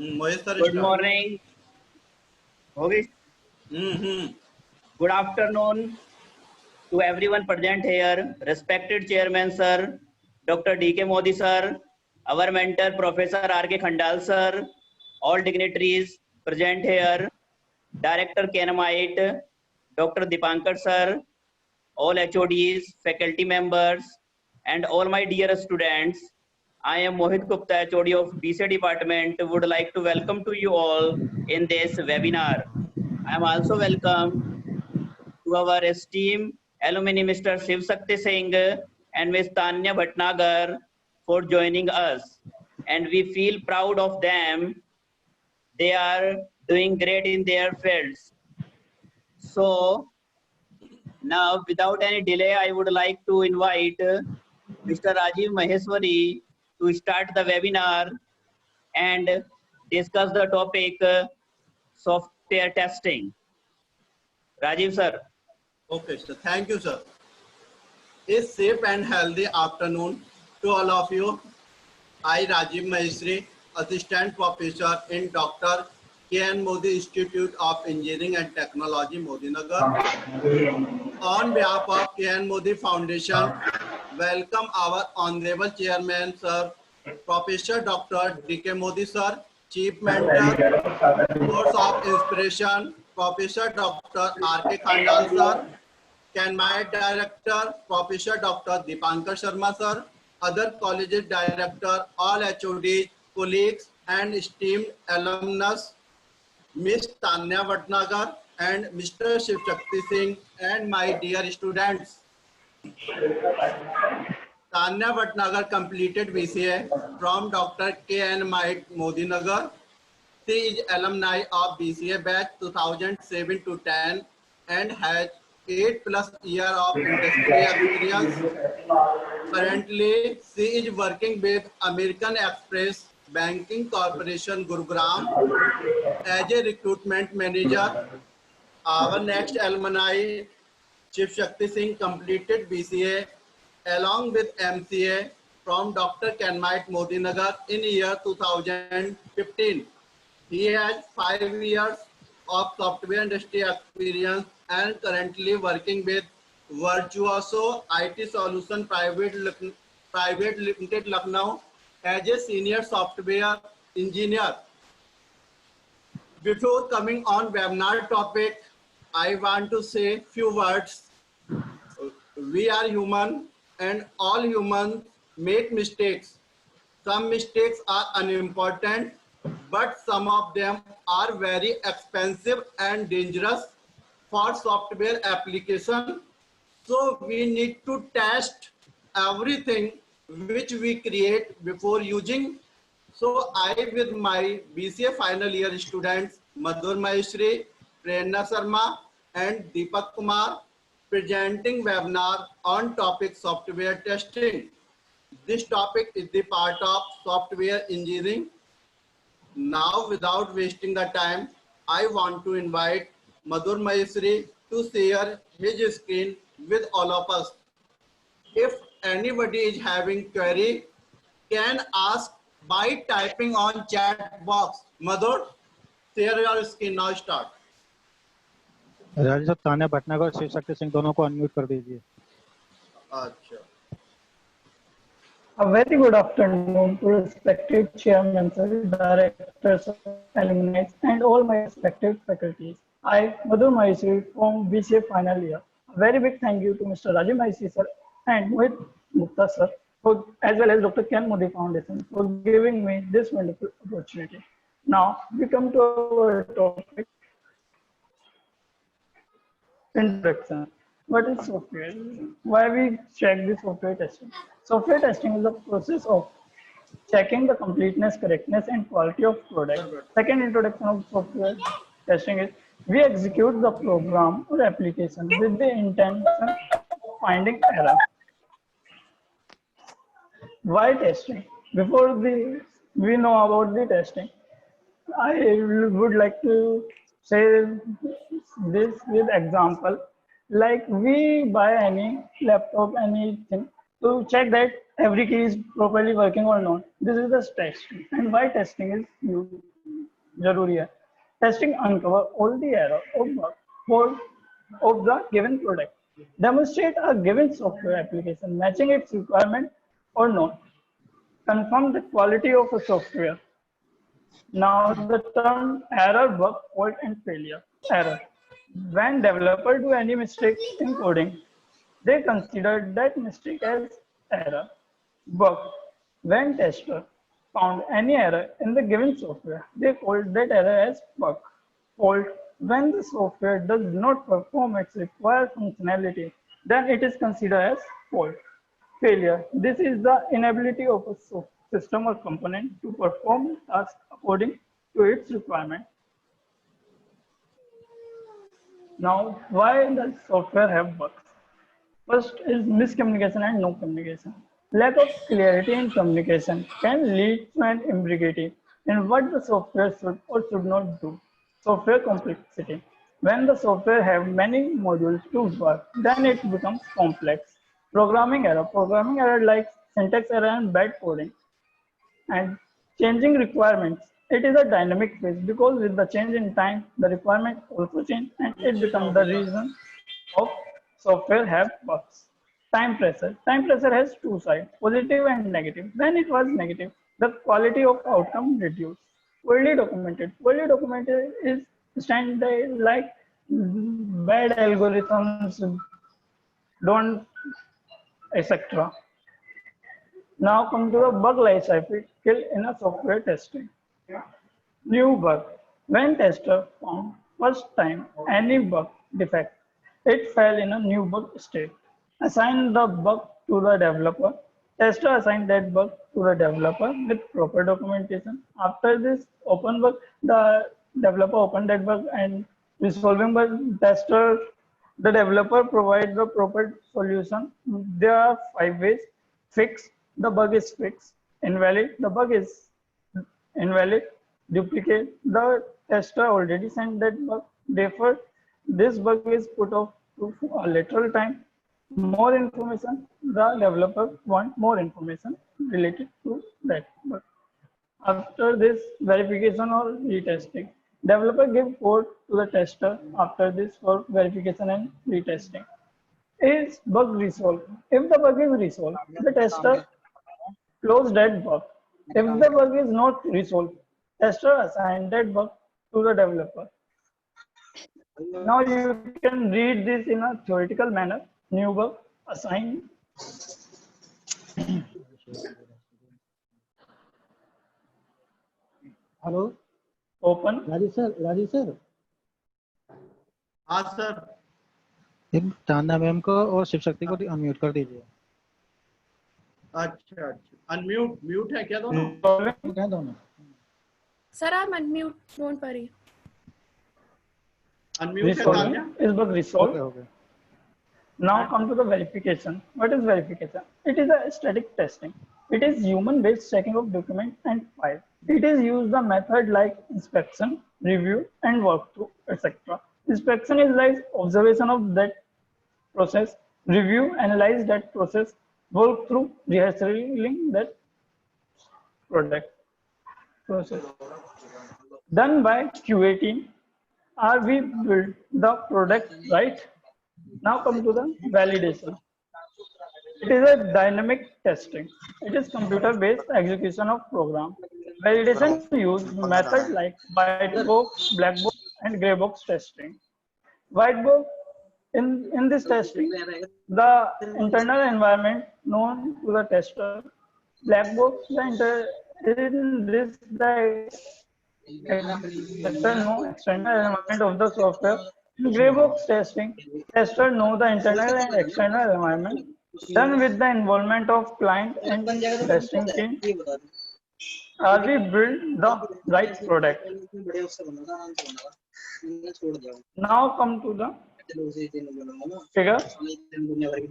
Mohit sir Good morning. Okay. Good afternoon to everyone present here. Respected Chairman Sir, Dr. D.K. Modi Sir, our mentor Professor R.K. Khandal Sir, all dignitaries present here, Director Kenamite, Dr. Dipankar Sir, all HODs, faculty members, and all my dear students. I am Mohit Gupta, HOD of BCA department. Would like to welcome to you all in this webinar. I am also welcome to our esteemed alumni Mr. Shiv Sakti Singh and Ms. Tanya Bhatnagar for joining us. And we feel proud of them. They are doing great in their fields. So now, without any delay, I would like to invite Mr. Rajiv Maheswari to start the webinar and discuss the topic software testing. Rajiv sir. Okay, sir. Thank you, sir. A safe and healthy afternoon to all of you. I, Rajiv Maheswari, Assistant Professor in Dr. K.N. Modi Institute of Engineering and Technology, Modinagar. On behalf of K.N. Modi Foundation, welcome our Honorable Chairman, Sir, Professor Dr. D.K. Modi, Sir, Chief Mentor, Source of Inspiration, Professor Dr. R.K. Khandal, Sir, Kenmite Director, Professor Dr. Dipankar Sharma, Sir, other colleges director, all HODs, colleagues, and esteemed alumnus, Ms. Tanya Bhatnagar and Mr. Shiv Shakti Singh, and my dear students. Tanya Bhatnagar completed BCA from Dr. K.N. Modinagar. She is alumni of BCA batch 2007 to 10 and has 8+ years of industry experience. Currently, she is working with American Express Banking Corporation, Gurugram, as a recruitment manager. Our next alumni, Shiv Shakti Singh, completed BCA along with MCA from Dr. Kenmite Modinagar in year 2015. He has 5 years of software industry experience and currently working with Virtuoso IT Solution Private Limited Lucknow as a senior software engineer. Before coming on webinar topic, I want to say few words. We are human and all humans make mistakes. Some mistakes are unimportant, but some of them are very expensive and dangerous for software application. So we need to test everything which we create before using. So I with my BCA final year students Madhur Maheshwari, Prerna Sharma and Deepak Kumar presenting webinar on topic software testing. This topic is the part of software engineering. Now, without wasting the time, I want to invite Madhur Maheshwari to share his screen with all of us. If anybody is having query, can ask by typing on chat box. Madhur, share your screen now. Start. Rajeev sahab, Tanya Bhatnagar और शिव शक्ति सिंह दोनों को unmute कर दीजिए। अच्छा। A very good afternoon to respected chairmen, sir, directors, alumni, and all my respected faculties. I, Madhur Maheshwari from BCA final year. A very big thank you to Mr. Rajiv Maheshwari, sir, and Mohit Gupta, sir, as well as Dr. K.N. Modi Foundation for giving me this wonderful opportunity. Now, we come to our topic, introduction. What is software? Why we check the software testing? Software testing is the process of checking the completeness, correctness, and quality of product. Second introduction of software testing is we execute the program or application with the intention of finding error. Why testing? Before we know about the testing, I would like to say this with example. Like we buy any laptop, anything to check that every key is properly working or not. This is the testing. And why testing is used? जरूरी है. Testing uncover all the error of the given product. Demonstrate a given software application matching its requirement or not. Confirm the quality of a software. Now the term error, bug, fault and failure. Error. When developer do any mistake in coding, they consider that mistake as error. Bug. When tester found any error in the given software, they called that error as bug. Fault. When the software does not perform its required functionality, then it is considered as fault. Failure. This is the inability of a system or component to perform tasks according to its requirement. Now, why does software have bugs? First is miscommunication and no communication. Lack of clarity in communication can lead to an ambiguity in what the software should or should not do. Software complexity. When the software have many modules to work, then it becomes complex. Programming error. Programming error like syntax error and bad coding. And changing requirements. It is a dynamic phase because with the change in time, the requirement also change and it becomes the reason of software have bugs. Time pressure. Time pressure has two sides, positive and negative. When it was negative, the quality of outcome reduced. Poorly documented. Poorly documented is standard like bad algorithms, don't, etc. Now come to the bug life cycle in a software testing. New bug. When tester found first time any bug defect, it fell in a new bug state. Assign the bug to the developer. Tester assigned that bug to the developer with proper documentation. After this open bug, the developer opened that bug and resolving bug. Tester, the developer provide the proper solution. There are 5 ways. Fix, the bug is fixed. Invalid, the bug is invalid. Duplicate, the tester already sent that bug. Therefore, this bug is put off to a lateral time. More information, the developer want more information related to that bug. After this verification or retesting, developer give code to the tester after this for verification and retesting. Is bug resolved? If the bug is resolved, the tester close that bug. If the bug is not resolved, tester assign that bug to the developer. Now you can read this in a theoretical manner. New bug assign. Hello Open. Rajeev sir हाँ sir. एक ताना ma'am को और शिव शक्ति को unmute कर दीजिए. अच्छा अच्छा. अनम्यूट म्यूट है क्या दोनों? क्या दोनों? Sir, I'm unmute. Don't worry. Unmute है Tanya? Is bug resolved? Okay. Now come to the verification. What is verification? It is a static testing. It is human-based checking of documents and files. It is used the method like inspection, review, and walkthrough, etc. Inspection is like observation of that process. Review, analyze that process. Walkthrough, rehearsing that product process. Done by QA team. Are we build the product right? Now come to the validation. It is a dynamic testing. It is computer-based execution of program. Validation use method like white box, black box, and gray box testing. White box, in this testing, the internal environment known to the tester. Black box, in this the tester know external environment of the software. In gray box testing, tester know the internal and external environment. Done with the involvement of client and testing team. Are we build the right product? Now come to the figure.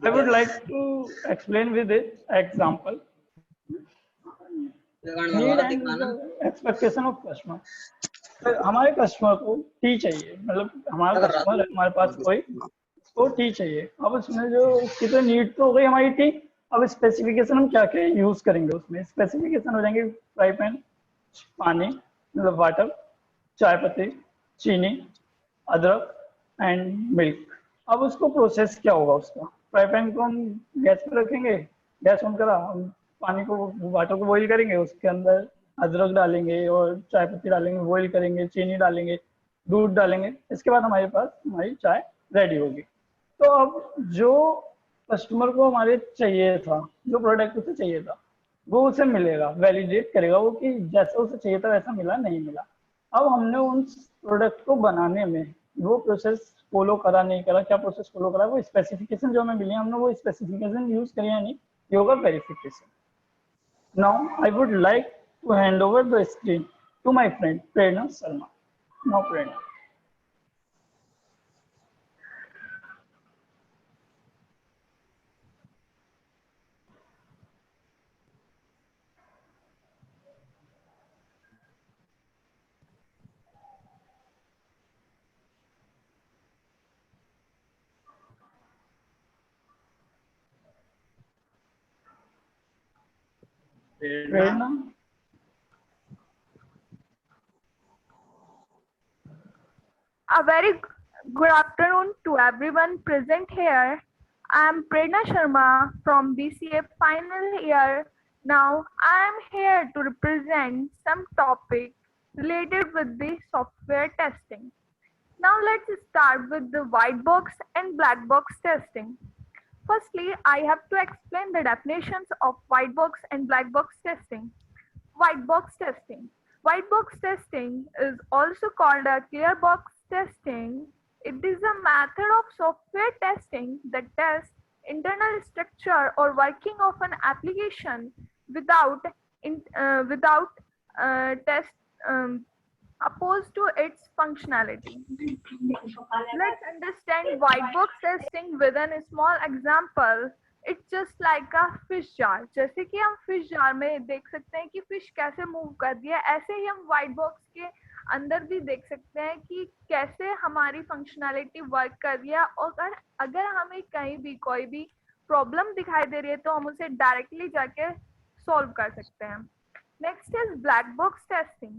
I would like to explain with this example. Need and expectation of customer. हमारे customer को T चाहिए, मतलब हमारा customer हमारे पास कोई तो T चाहिए. अब उसमें जो उसकी तो नीड तो हो गई हमारी टी. अब स्पेसिफिकेशन हम क्या क्या यूज करेंगे उसमें. स्पेसिफिकेशन हो जाएंगे फ्राई पैन, पानी मतलब वाटर, चाय पत्ती, चीनी, अदरक एंड मिल्क। अब उसको प्रोसेस क्या होगा उसका, फ्राई पैन को हम गैस पर रखेंगे, गैस ऑन करा, हम पानी को वाटर को बॉईल करेंगे, उसके अंदर अदरक डालेंगे और चाय पत्ती डालेंगे, बॉईल करेंगे, चीनी डालेंगे, दूध डालेंगे, इसके बाद हमारे पास हमारी चाय रेडी होगी। तो अब जो कस्टमर को हमारे चाहिए था, जो प्रोडक्ट उसे चाहिए था वो उसे मिलेगा, वैलिडेट करेगा वो कि जैसा उसे चाहिए था वैसा मिला नहीं मिला। अब हमने उन प्रोडक्ट को बनाने में वो प्रोसेस फॉलो करा नहीं करा, क्या प्रोसेस फॉलो करा, वो स्पेसिफिकेशन जो हमें मिली हमने वो स्पेसिफिकेशन यूज करी या नहीं, ये होगा verification. Now I would like to hand over the screen to my friend Prerna Sharma. Now Prerna. Prerna. A very good afternoon to everyone present here. I am Prerna Sharma from BCA final year. Now I am here to represent some topic related with the software testing. Now let's start with the white box and black box testing. Firstly, I have to explain the definitions of white box and black box testing. White box testing. White box testing is also called a clear box testing. It is a method of software testing that tests internal structure or working of an application without test opposed to its functionality. Let's understand white box testing with a small example. It's just like a fish jar. जैसे कि हम fish jar में देख सकते हैं कि fish कैसे move कर रही है, ऐसे ही हम white box के अंदर भी देख सकते हैं कि कैसे हमारी functionality work कर रही है। और अगर हमें कहीं भी कोई भी problem दिखाई दे रही है तो हम उसे directly जाके solve कर सकते हैं। Next is black box testing.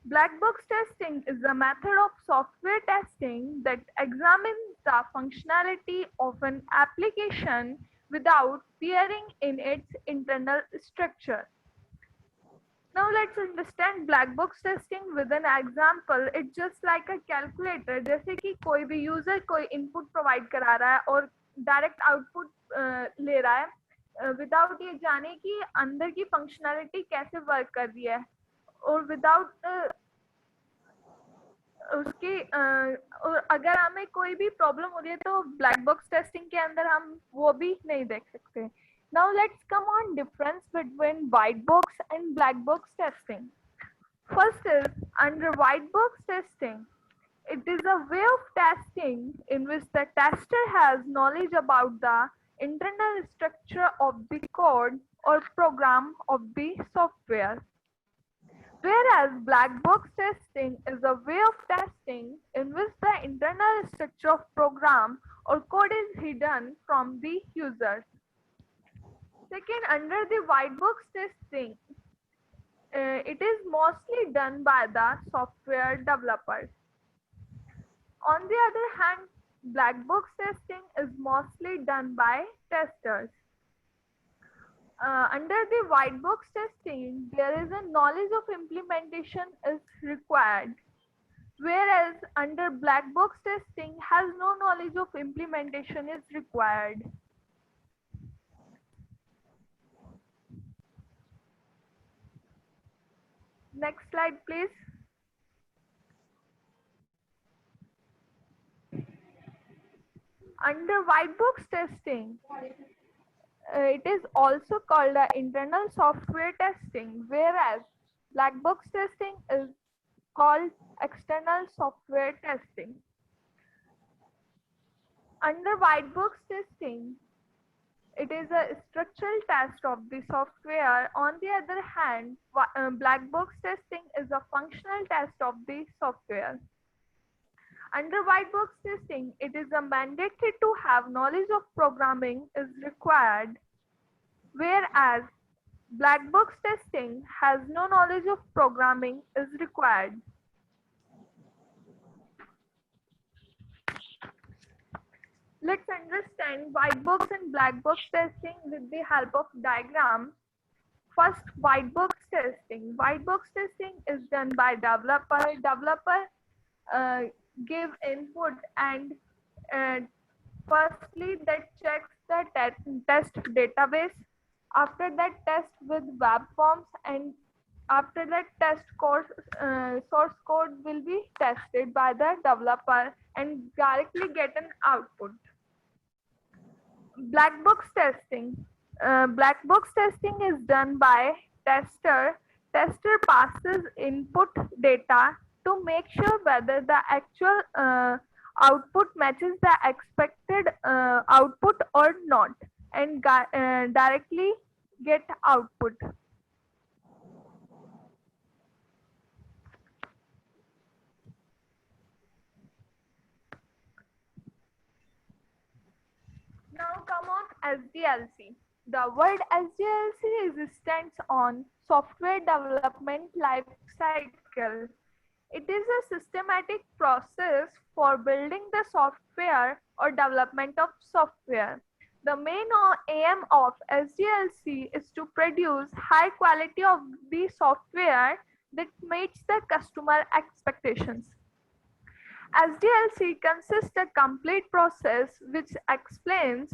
Black box testing is a method of software testing that examines the functionality of an application without peering in its internal structure. Now let's understand black box testing with an example. It's just like a calculator. जैसे कि कोई भी user कोई input provide करा रहा है और direct output ले रहा है without ये जाने कि अंदर की functionality कैसे work कर रही है, और विदाउट उसकी और अगर हमें कोई भी प्रॉब्लम हो रही है तो ब्लैक बॉक्स टेस्टिंग के अंदर हम वो भी नहीं देख सकते। Now let's come on difference between white box and black box testing. First is under white box testing, it is a way of testing in which the tester has knowledge about the internal structure of the code or program of the software. Whereas black box testing is a way of testing in which the internal structure of program or code is hidden from the users. Second, under the white box testing, it is mostly done by the software developers. On the other hand, black box testing is mostly done by testers. Under the white box testing, there is a knowledge of implementation is required, whereas under black box testing has no knowledge of implementation is required. Next slide, please. Under white box testing, it is also called internal software testing, whereas black box testing is called external software testing. Under white box testing, it is a structural test of the software. On the other hand, black box testing is a functional test of the software. Under white box testing, it is a mandatory to have knowledge of programming is required, whereas black box testing has no knowledge of programming is required. Let's understand white box and black box testing with the help of diagram. First, white box testing. White box testing is done by developer. Developer give input and uh, firstly that checks the test database. After that, test with web forms, and after that, source code will be tested by the developer and directly get an output. Black box testing. Black box testing is done by tester. Tester passes input data to make sure whether the actual output matches the expected output or not, and directly get output. Now come on SDLC. The word SDLC stands on software development life cycle. It is a systematic process for building the software or development of software. The main aim of SDLC is to produce high quality of the software that meets the customer expectations. SDLC consists a complete process which explains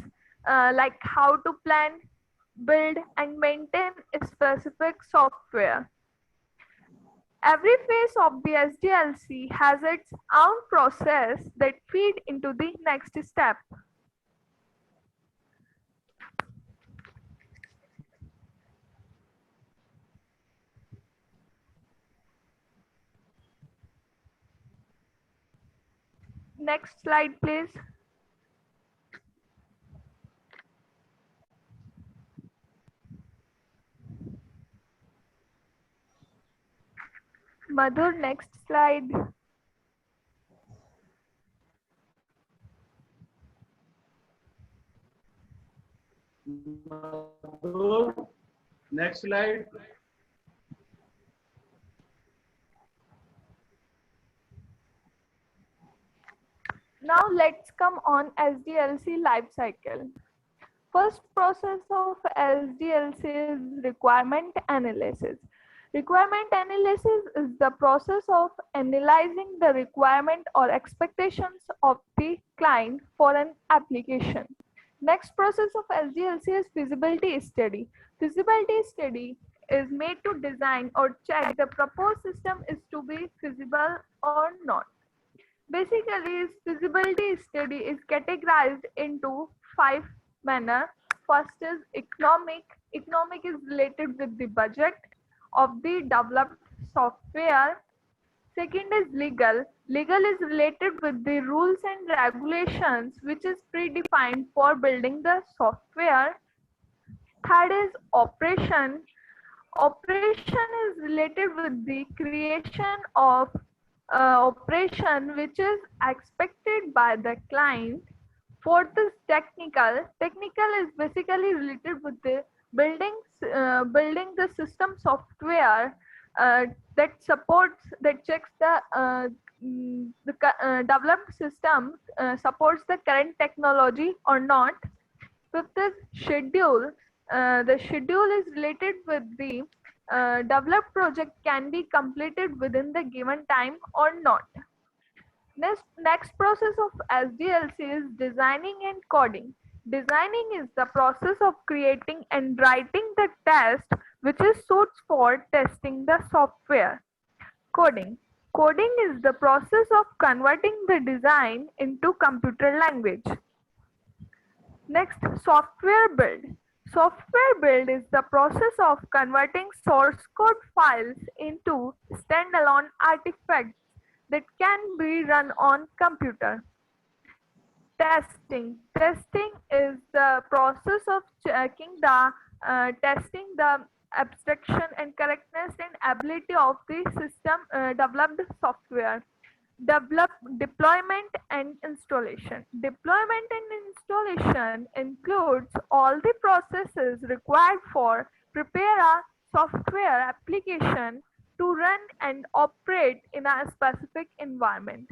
like how to plan, build, and maintain a specific software. Every phase of the SDLC has its own process that feed into the next step. Next slide, please. Madhur, next slide. Next slide. Now let's come on SDLC life cycle. First process of SDLC is requirement analysis. Requirement analysis is the process of analyzing the requirement or expectations of the client for an application. Next process of SDLC is feasibility study. Feasibility study is made to design or check the proposed system is to be feasible or not. Basically, feasibility study is categorized into 5 manner. First is economic. Economic is related with the budget of the developed software. Second is legal. Legal is related with the rules and regulations which is predefined for building the software. Third is operation. Operation is related with the creation of operation which is expected by the client. Fourth is technical. Technical is basically related with the building the system software that checks the developed system supports the current technology or not. Fifth is schedule. The schedule is related with the developed project can be completed within the given time or not. Next process of SDLC is designing and coding. Designing is the process of creating and writing the test which is suits for testing the software. Coding. Coding is the process of converting the design into computer language. Next, software build. Software build is the process of converting source code files into standalone artifacts that can be run on computer. Testing. Testing is the process of checking the testing the abstraction and correctness and ability of the system developed software. Deployment and installation. Deployment and installation includes all the processes required for prepare a software application to run and operate in a specific environment.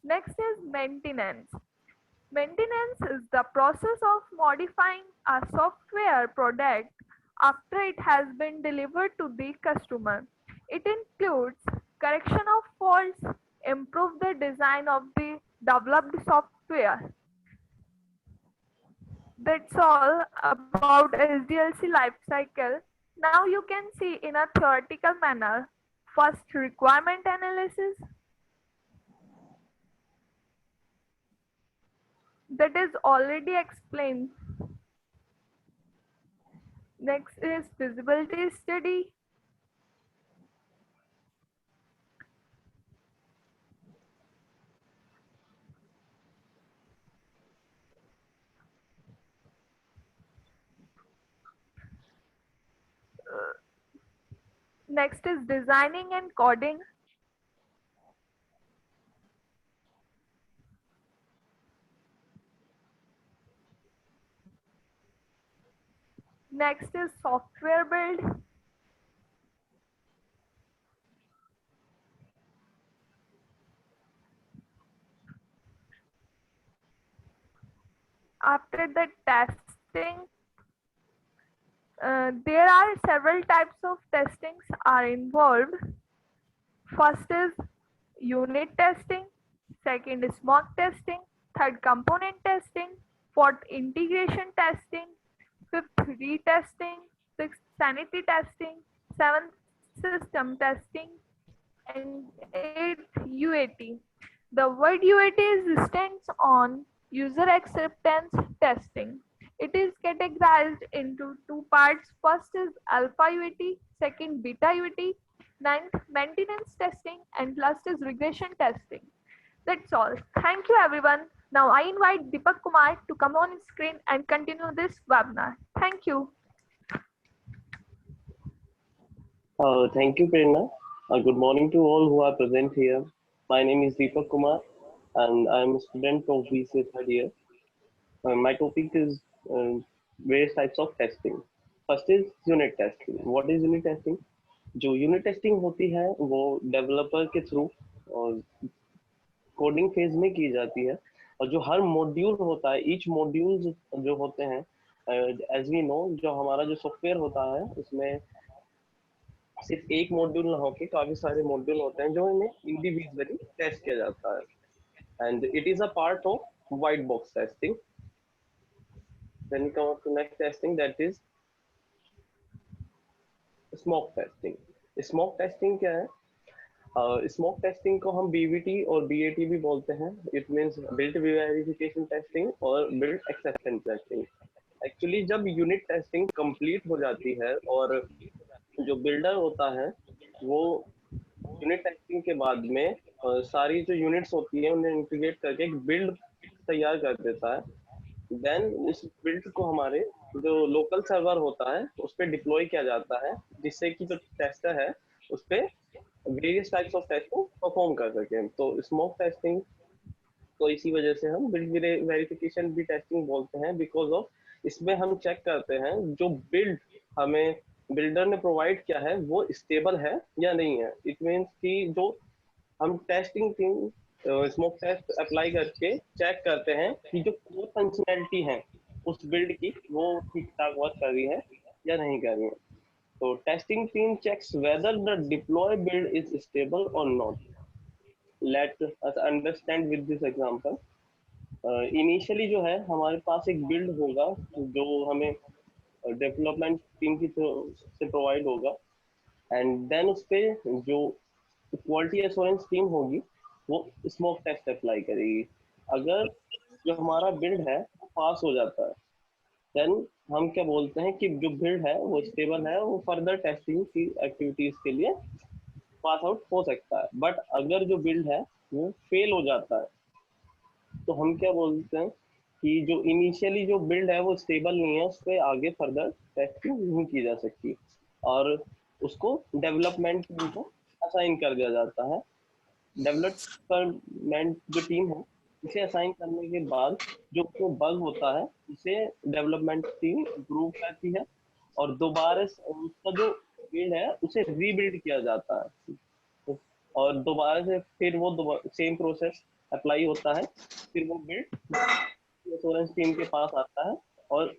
Next is maintenance. Maintenance is the process of modifying a software product after it has been delivered to the customer. It includes correction of faults, improve the design of the developed software. That's all about SDLC life cycle. Now you can see in a theoretical manner. First, requirement analysis. That is already explained. Next is feasibility study. Next is designing and coding. Next is software build. After the testing, there are several types of testings are involved. First is unit testing, second is mock testing, third component testing, fourth integration testing, fifth retesting, sixth sanity testing, seventh system testing, and eighth UAT. The word UAT stands on user acceptance testing. It is categorized into two parts. First is alpha UAT, second beta UAT, ninth maintenance testing, and last is regression testing. That's all. Thank you everyone. Now I invite Deepak Kumar to come on screen and continue this webinar. Thank you. Thank you, Prerna. Good morning to all who are present here. My name is Deepak Kumar and I am a student of BCA third year. My topic is various types of testing. First is unit testing. What is unit testing? जो unit testing होती है वो developer के through और coding phase में की जाती है और जो हर मॉड्यूल होता है ईच मॉड्यूल जो होते हैं एज वी नो जो हमारा जो सॉफ्टवेयर होता है उसमें सिर्फ एक मॉड्यूल ना होके काफी सारे मॉड्यूल होते हैं जो इन्हें इंडिविजुअली टेस्ट किया जाता है and it is a part of white box testing. Then we come up to next testing, that is smoke testing. Smoke testing क्या है? Smoke testing को हम BVT और BAT भी बोलते हैं. It means build verification testing और build acceptance testing. Actually जब यूनिट टेस्टिंग कंप्लीट हो जाती है और जो बिल्डर होता है वो यूनिट टेस्टिंग के बाद में सारी जो यूनिट्स होती है उन्हें इंटीग्रेट करके एक बिल्ड तैयार कर देता है. देन इस बिल्ड को हमारे जो लोकल सर्वर होता है उस पर डिप्लॉय किया जाता है जिससे कि जो टेस्टर है उस पर वेरियस टाइप्स ऑफ टेस्ट को परफॉर्म कर सके. तो स्मोक टेस्टिंग तो इसी वजह से हम बिल्ड वेरिफिकेशन भी टेस्टिंग बोलते हैं बिकॉज ऑफ इसमें हम चेक करते हैं जो बिल्ड हमें बिल्डर ने प्रोवाइड किया है वो स्टेबल है या नहीं है. इट मीन्स कि जो हम testing team smoke test apply करके चेक करते हैं कि जो कोर फंक्शनैलिटी है उस बिल्ड की वो ठीक ठाक वर्क कर रही है या नहीं कर रही है. तो testing team checks whether the deploy build is stable और not. Let us understand with this example. Initially जो है हमारे पास एक बिल्ड होगा जो हमें डेवलपमेंट टीम की से प्रोवाइड होगा एंड देन उस पे जो क्वालिटी एश्योरेंस टीम होगी वो स्मोक टेस्ट अप्लाई करेगी. अगर जो हमारा बिल्ड है पास हो जाता है देन हम क्या बोलते हैं कि जो बिल्ड है वो स्टेबल है, वो फर्दर टेस्टिंग की एक्टिविटीज के लिए पास आउट हो सकता है. बट अगर जो बिल्ड है वो फेल हो जाता है तो हम क्या बोलते हैं कि जो इनिशियली जो बिल्ड है वो स्टेबल नहीं है, उस पर आगे फर्दर टेस्टिंग नहीं की जा सकती और उसको डेवलपमेंट टीम को असाइन कर दिया जाता है. डेवलपमेंट जो टीम है इसे असाइन करने के बाद जो बग होता है उसे डेवलपमेंट टीम इम्प्रूव करती है और दोबारा उसका जो बिल्ड है उसे रीबिल्ड किया जाता है और दोबारा से फिर वो सेम प्रोसेस अप्लाई होता है, फिर वो बिल्ड एश्योरेंस टीम के पास आता है और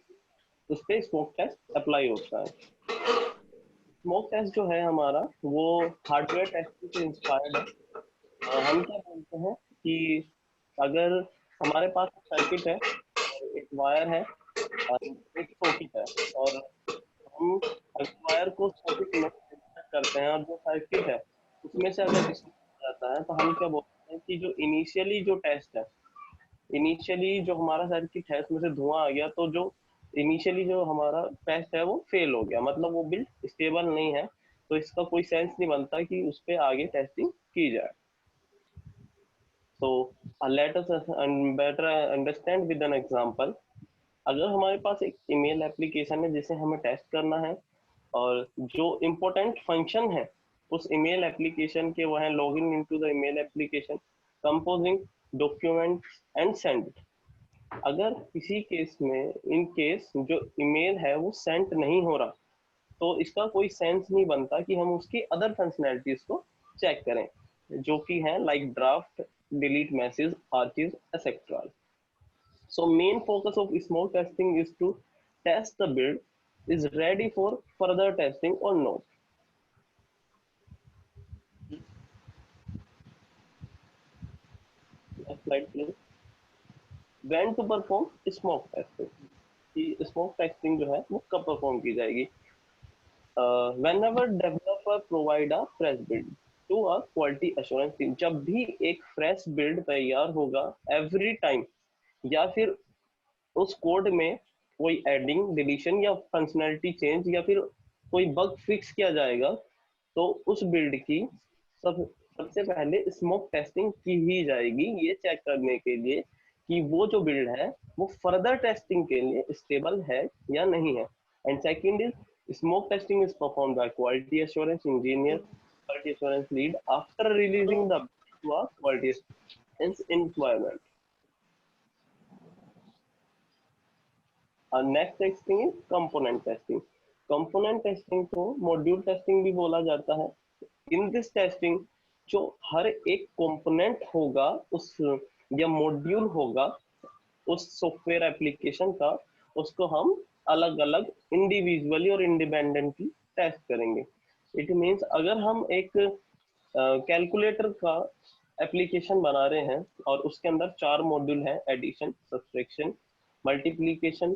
उस पे स्मोक टेस्ट अप्लाई होता है। स्मोक टेस्ट जो है हमारा वो हार्डवेयर टेस्टिंग से इंस्पायर्ड है। हम क्या बोलते हैं कि अगर हमारे पास सर्किट है, एक वायर है और एक सॉकेट है, और हम वायर को सॉकेट में करते हैं और जो सर्किट है उसमें से अगर डिस्कनेक्ट जाता है तो हम क्या बोलते हैं कि जो इनिशियली जो टेस्ट है, इनिशियली जो हमारा सर्किट है उसमें से धुआं आ गया, तो जो इनिशियली जो हमारा टेस्ट है वो फेल हो गया, मतलब वो बिल्ड स्टेबल नहीं है, तो इसका कोई सेंस नहीं बनता कि उस पर आगे टेस्टिंग की जाए। So let us better understand with an example. अगर हमारे पास एक ईमेल एप्लीकेशन है जिसे हमें टेस्ट करना है, और जो इम्पोर्टेंट फंक्शन है उस ईमेल एप्लीकेशन के वो है login into the email application, composing documents and send. अगर किसी केस में इन केस जो ईमेल है वो सेंड नहीं हो रहा, तो इसका कोई सेंस नहीं बनता कि हम उसकी अदर फंक्शनैलिटीज को चेक करें, जो कि है like draft, delete message, archives, etc. So main focus of smoke testing is to test the build is ready for further testing or not. Next slide please. When to perform smoke testing? कि smoke testing जो है वो कब perform की जाएगी? Whenever developer provide a fresh build to a quality assurance team, जब भी एक fresh build तैयार होगा every time, या फिर उस कोड में कोई एडिंग, डिलीशन या फंक्शनैलिटी चेंज या फिर कोई बग फिक्स किया जाएगा, तो उस बिल्ड की सबसे पहले स्मोक टेस्टिंग की ही जाएगी, ये चेक करने के लिए कि वो जो बिल्ड है वो फर्दर टेस्टिंग के लिए स्टेबल है या नहीं है। And second is smoke testing is performed by quality assurance engineer, quality assurance lead after releasing the to a quality assurance environment. Next testing is component testing. Component testing को module testing भी बोला जाता है। In this testing जो हर एक component होगा उस या मॉड्यूल होगा उस सॉफ्टवेयर एप्लीकेशन का, उसको हम अलग अलग इंडिविजुअली और इंडिपेंडेंटली टेस्ट करेंगे। इट मींस अगर हम एक कैलकुलेटर का एप्लीकेशन बना रहे हैं और उसके अंदर 4 मॉड्यूल हैं, एडिशन, सब्ट्रैक्शन, मल्टीप्लिकेशन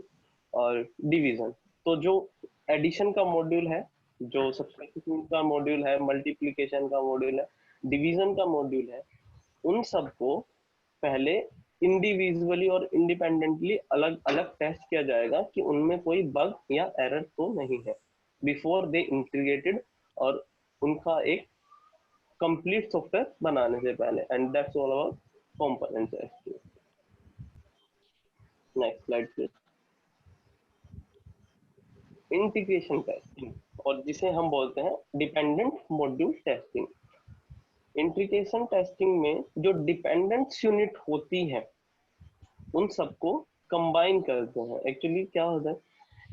और डिवीजन, तो जो एडिशन का मॉड्यूल है, जो सब्ट्रैक्शन का मॉड्यूल है, मल्टीप्लिकेशन का मॉड्यूल है, डिवीजन का मॉड्यूल है, उन सबको पहले इंडिविजुअली और इंडिपेंडेंटली अलग अलग टेस्ट किया जाएगा कि उनमें कोई बग या एरर तो नहीं है बिफोर दे इंटीग्रेटेड, और उनका एक कंप्लीट सॉफ्टवेयर बनाने से पहले। And that's all about component testing. Next slide please. Integration testing, और जिसे हम बोलते हैं dependent module testing. Integration testing में जो डिपेंडेंट यूनिट होती है उन सबको कंबाइन करते हैं। एक्चुअली क्या होता है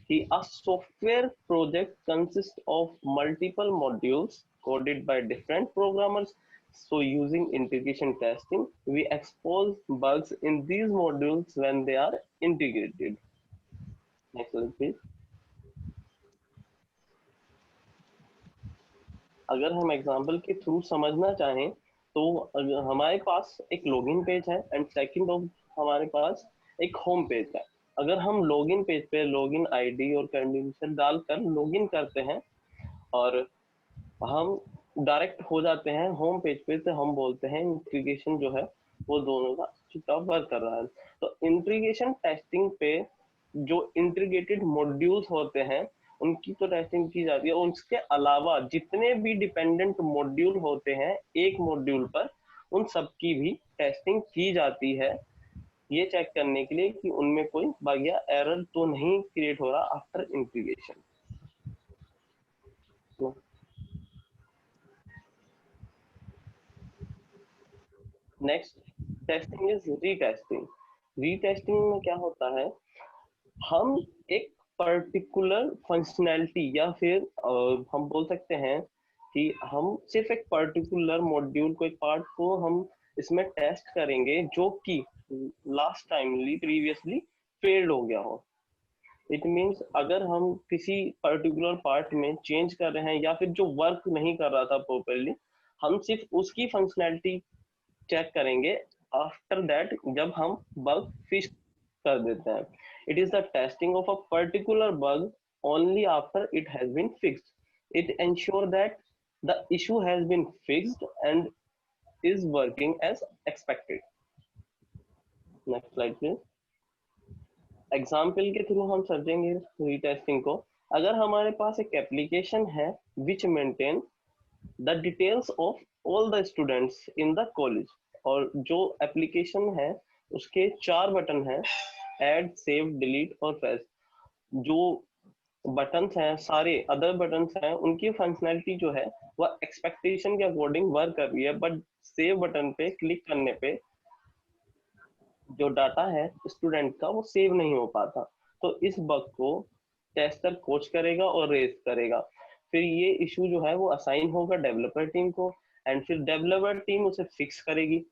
कि a software project consists of multiple modules coded by different programmers. So using integration testing, we expose bugs in these modules when they are integrated. Next slide please. अगर हम एग्जांपल के through समझना चाहें तो हमारे पास एक लॉगिन पेज है and second of हमारे पास एक होम पेज है। अगर हम लॉगिन पेज पे लॉगिन आईडी और क्रेडेंशियल डालकर लॉगिन करते हैं और हम डायरेक्ट हो जाते हैं होम पेज पे, तो हम बोलते हैं इंटीग्रेशन जो है वो दोनों का अच्छा वर्क कर रहा है। तो इंटीग्रेशन टेस्टिंग पे जो इंटीग्रेटेड मॉड्यूल्स होते हैं उनकी तो टेस्टिंग की जाती है, और उसके अलावा जितने भी डिपेंडेंट मॉड्यूल होते हैं एक मॉड्यूल पर, उन सब की भी टेस्टिंग की जाती है, ये चेक करने के लिए कि उनमें कोई बग या एरर तो नहीं क्रिएट हो रहा after integration. Next testing is retesting. Retesting में क्या होता है, हम एक पर्टिकुलर फंक्शनैलिटी या फिर हम बोल सकते हैं कि हम सिर्फ एक पर्टिकुलर मॉड्यूल को, एक पार्ट को हम इसमें टेस्ट करेंगे जो कि लास्ट टाइमली प्रीवियसली फेल्ड हो गया हो। इट मीन्स अगर हम किसी पर्टिकुलर पार्ट में चेंज कर रहे हैं या फिर जो वर्क नहीं कर रहा था प्रॉपरली, हम सिर्फ उसकी फंक्शनैलिटी चेक करेंगे आफ्टर दैट, जब हम बग फिक्स कर देते हैं। It is the testing of a particular bug only after it has been fixed. It ensures that the issue has been fixed and is working as expected. Next slide please. Example के through हम समझेंगे retesting को। अगर हमारे पास एक application है which maintain the details of all the students in the college, और जो एप्लीकेशन है उसके 4 बटन हैं, ऐड, सेव, डिलीट और फ्रेश। जो बटन्स हैं, सारे अदर बटन्स हैं, उनकी फंक्शनैलिटी जो है वह एक्सपेक्टेशन के अकॉर्डिंग वर्क कर रही है, बट सेव बटन पे क्लिक करने पे जो डाटा है स्टूडेंट का वो सेव नहीं हो पाता। तो इस बग को टेस्टर कोच करेगा और रेज करेगा। फिर ये इशू जो है वो असाइन होगा डेवलपर टीम को, एंड फिर डेवलपर टीम उसे फिक्स करेगी,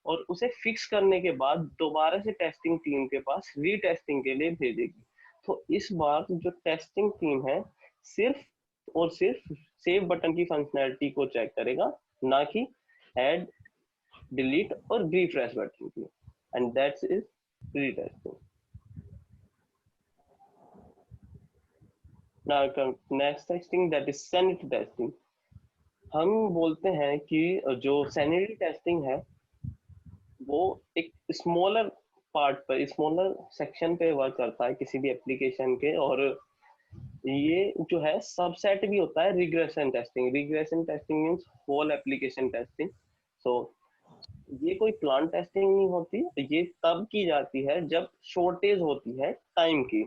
और उसे फिक्स करने के बाद दोबारा से टेस्टिंग टीम के पास रीटेस्टिंग के लिए भेजेगी। तो इस बार जो टेस्टिंग टीम है सिर्फ और सिर्फ सेव बटन की फंक्शनैलिटी को चेक करेगा, ना कि ऐड, डिलीट और रिफ्रेश बटन की, and that is retesting. Now next testing, that is sanity testing. हम बोलते हैं कि जो sanity testing है वो एक स्मॉलर पार्ट पर, स्मॉलर सेक्शन पे वर्क करता है किसी भी एप्लीकेशन के, और ये जो है सबसेट भी होता है regression testing. Regression testing means whole application testing. So ये कोई प्लान टेस्टिंग नहीं होती, ये तब की जाती है जब शॉर्टेज होती है टाइम की।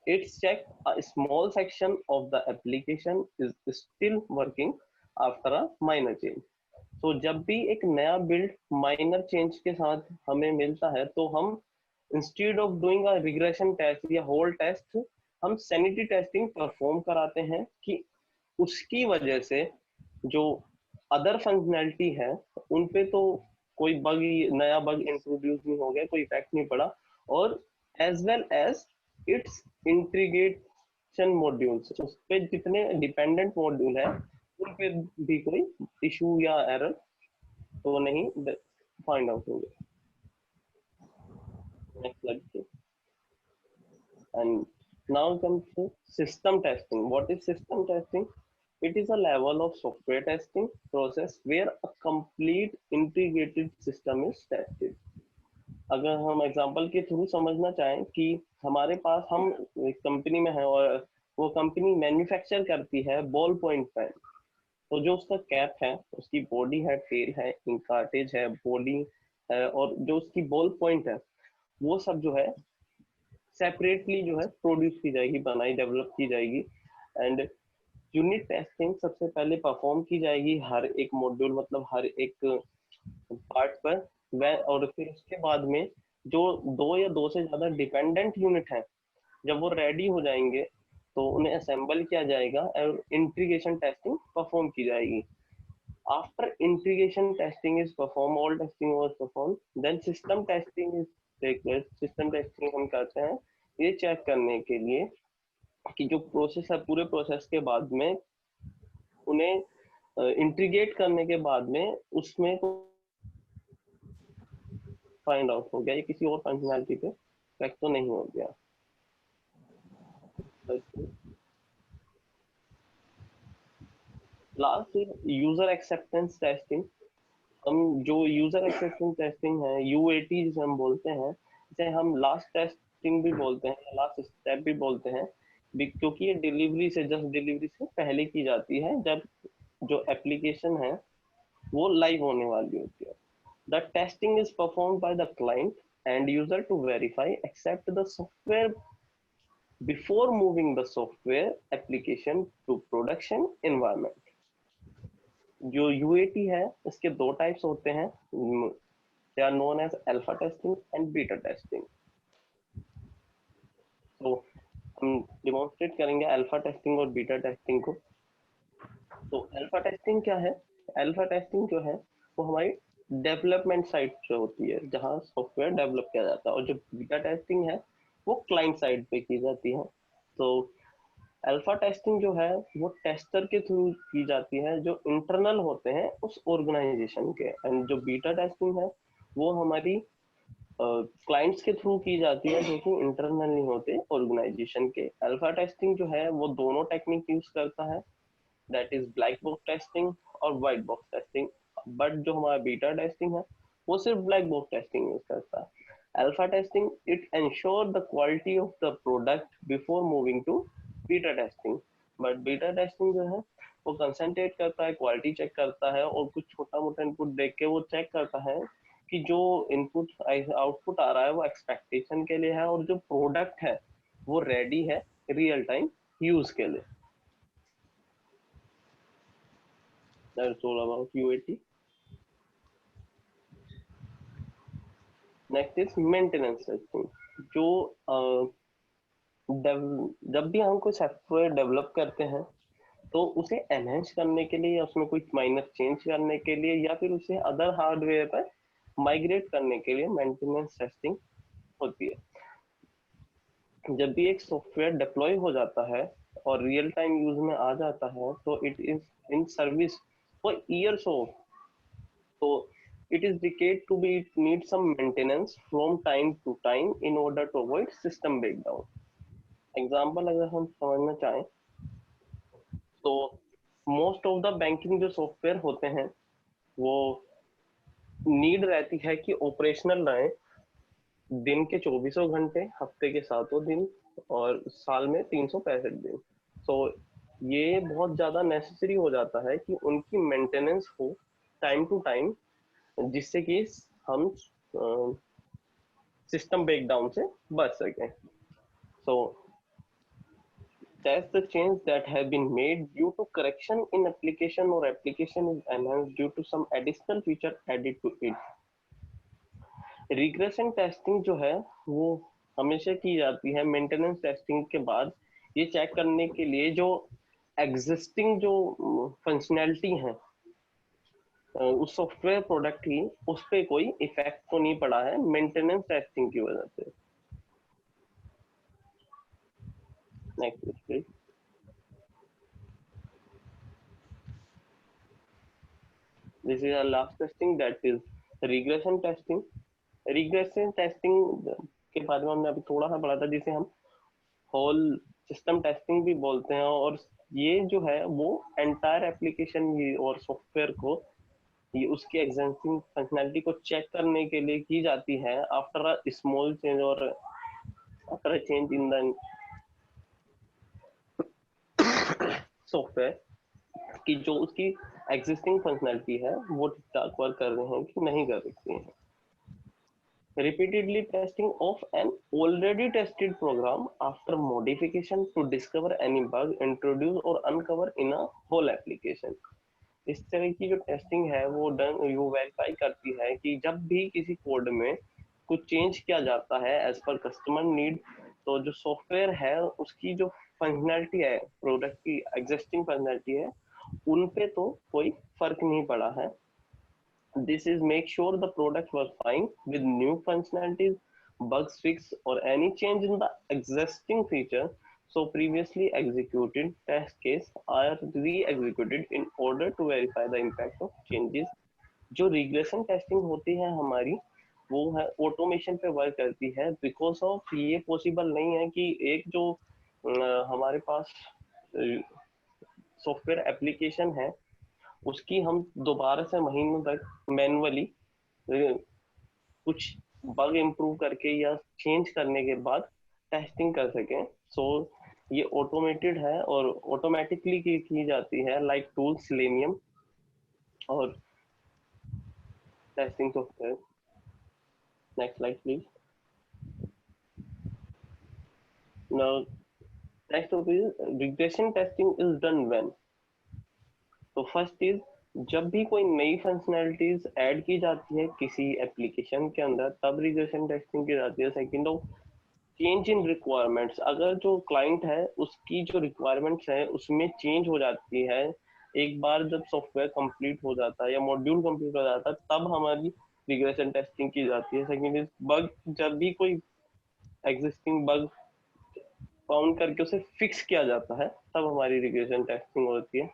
It's check a small section of the application is still working after a minor change. तो जब भी एक नया बिल्ड माइनर चेंज के साथ हमें मिलता है, तो हम instead of doing a regression test या होल टेस्ट, हम सैनिटी टेस्टिंग परफॉर्म कराते हैं कि उसकी वजह से जो अदर फंक्शनैलिटी है उन पे तो कोई बग, नया बग इंट्रोड्यूस नहीं हो गया, कोई इफेक्ट नहीं पड़ा, और as well as it's integration modules, उस पे जितने डिपेंडेंट मॉड्यूल है उन पे भी कोई इशू या एरर तो नहीं फाइंड आउट हो गया। Next slide. And now comes to system testing. What is system testing? It is a level of software testing process where a complete integrated system is tested. अगर हम example के through समझना चाहें कि हमारे पास, हम एक कंपनी में है और वो कंपनी मैन्युफैक्चर करती है बॉल पॉइंट पेन, तो जो उसका कैप है, उसकी बॉडी है, टेल है, इंक कार्टेज है, बॉडी है, और जो उसकी बॉल पॉइंट है, वो सब जो है सेपरेटली जो है प्रोड्यूस की जाएगी, बनाई, डेवलप की जाएगी। एंड यूनिट टेस्टिंग सबसे पहले परफॉर्म की जाएगी हर एक मॉड्यूल, मतलब हर एक पार्ट पर, और फिर उसके बाद में जो 2 या 2 से ज्यादा डिपेंडेंट यूनिट हैं, जब वो रेडी हो जाएंगे तो उन्हें असेंबल किया जाएगा और इंटीग्रेशन टेस्टिंग परफॉर्म की जाएगी। After integration testing is perform, all testing was perform, then system testing is take place. System testing हम करते हैं ये चेक करने के लिए कि जो प्रोसेस है, पूरे प्रोसेस के बाद में उन्हें इंटीग्रेट करने के बाद में उसमें फाइंड आउट हो गया ये किसी और फंक्शनैलिटी पे इफेक्ट तो नहीं हो गया। Last user acceptance testing. हम जो यूजर एक्सेप्टेंस टेस्टिंग है, यूएटी जिसे हम बोलते हैं, इसे हम लास्ट टेस्टिंग भी बोलते हैं, लास्ट स्टेप भी बोलते हैं, क्योंकि ये डिलीवरी से, जस्ट डिलीवरी से पहले की जाती है, जब जो एप्लीकेशन है वो लाइव होने वाली होती है। The testing is performed by the client and user to verify accept the software before moving the software application to production environment. जो यूएटी है इसके 2 टाइप्स होते हैं, they are known as alpha testing and beta testing. तो हम demonstrate करेंगे alpha testing और beta testing को। तो अल्फा टेस्टिंग क्या है? अल्फा टेस्टिंग जो है वो हमारी डेवलपमेंट साइड जो होती है, जहाँ सॉफ्टवेयर डेवलप किया जाता है, और जो बीटा टेस्टिंग है वो क्लाइंट साइड पे की जाती है। तो अल्फा टेस्टिंग जो है वो टेस्टर के थ्रू की जाती है जो इंटरनल होते हैं उस ऑर्गेनाइजेशन के, एंड जो बीटा टेस्टिंग है वो हमारी क्लाइंट्स के थ्रू की जाती है जो कि इंटरनल नहीं होते ऑर्गेनाइजेशन के। अल्फा टेस्टिंग जो है वो दोनों टेक्निक यूज करता है, that is black box testing और व्हाइट बॉक्स टेस्टिंग। बट जो हमारा बीटा टेस्टिंग है वो सिर्फ ब्लैक बॉक्स टेस्टिंग यूज करता है। Alpha testing it ensure the quality of the product before moving to beta testing. But beta testing जो है वो कंसंट्रेट करता है, क्वालिटी चेक करता है, और कुछ छोटा मोटा इनपुट देख के वो चेक करता है कि जो इनपुट आउटपुट आ रहा है वो एक्सपेक्टेशन के लिए है, और जो प्रोडक्ट है वो रेडी है रियल टाइम यूज के लिए। That's all about UAT. Next is maintenance testing. जो जब भी हम कोई सॉफ्टवेयर डेवलप करते हैं तो उसे एनहेंस करने के लिए या उसमें कुछ माइनर चेंज करने के लिए या फिर उसे अदर हार्डवेयर पर माइग्रेट करने के लिए मेंटेनेंस टेस्टिंग होती है। जब भी एक सॉफ्टवेयर डिप्लॉय हो जाता है और रियल टाइम यूज में आ जाता है तो it is in service for years of, so it is decayed to be need some maintenance from time to time in order to avoid system breakdown. Example अगर हम समझना चाहें तो मोस्ट ऑफ द बैंकिंग जो software होते हैं वो need रहती है कि ऑपरेशनल रहे दिन के 24 घंटे, हफ्ते के 7 दिन और साल में 365 दिन। तो ये बहुत ज्यादा नेसेसरी हो जाता है कि उनकी मेंटेनेंस हो टाइम टू टाइम, जिससे कि हम सिस्टम ब्रेकडाउन से बच सकें। So that's the change that have been made due to correction in application or application is enhanced due to some additional feature added to it. Regression testing जो है वो हमेशा की जाती है मेंटेनेंस टेस्टिंग के बाद, ये चेक करने के लिए जो एग्जिस्टिंग जो फंक्शनैलिटी है उस सॉफ्टवेयर प्रोडक्ट की उस पे कोई इफेक्ट तो नहीं पड़ा है मेंटेनेंस टेस्टिंग की वजह से। Next please. This is our last testing, that is regression testing. Regression testing के बारे में हमने अभी थोड़ा सा पढ़ा था, जिसे हम होल सिस्टम टेस्टिंग भी बोलते हैं, और ये जो है वो एंटायर एप्लीकेशन और सॉफ्टवेयर को ये उसकी एग्जिस्टिंग फंक्शनैलिटी को चेक करने के लिए की जाती है आफ्टर अ स्मॉल चेंज और after a change in the software कि जो उसकी एग्जिस्टिंग फंक्शनैलिटी है वो ठीक ठाक वर्क कर रहे हैं कि नहीं कर रही हैं। Repeatedly testing of an already tested program after modification to discover any bug introduced or uncover in a whole application. इस तरह की जो टेस्टिंग है वो वो वेरीफाई करती है कि जब भी किसी कोड में कुछ चेंज किया जाता है एज पर कस्टमर नीड, तो जो सॉफ्टवेयर है उसकी जो फंक्शनैलिटी है, प्रोडक्ट की एग्जिस्टिंग फंक्शनैलिटी है, उन पे तो कोई फर्क नहीं पड़ा है। This is make sure the product was fine with new functionalities, bugs fixed, or any change in the existing feature. So previously executed test case are re-executed in order to verify the impact of changes. जो regression testing होती है हमारी वो है automation पे work करती है, because of ये पॉसिबल नहीं है कि एक जो हमारे पास सॉफ्टवेयर एप्लीकेशन है उसकी हम दोबारा से महीनों तक मैनुअली कुछ बग इम्प्रूव करके या चेंज करने के बाद टेस्टिंग कर सकें। सो ये ऑटोमेटेड है और ऑटोमेटिकली की जाती है, लाइक टूल सेलेनियम और testing software. Next slide please. Now next topic regression testing is done when. तो फर्स्ट इज जब भी कोई नई फंक्शनैलिटीज ऐड की जाती है किसी एप्लीकेशन के अंदर तब रिग्रेशन टेस्टिंग की जाती है। Second of change in requirements, अगर जो क्लाइंट है उसकी जो रिक्वायरमेंट्स है उसमें चेंज हो जाती है एक बार जब सॉफ्टवेयर कंप्लीट हो जाता है या मॉड्यूल कंप्लीट हो जाता है तब हमारी रिग्रेशन टेस्टिंग की जाती है। सेकंड इज बग, जब भी कोई एग्जिस्टिंग बग फाउंड करके उसे फिक्स किया जाता है तब हमारी रिग्रेशन टेस्टिंग होती है।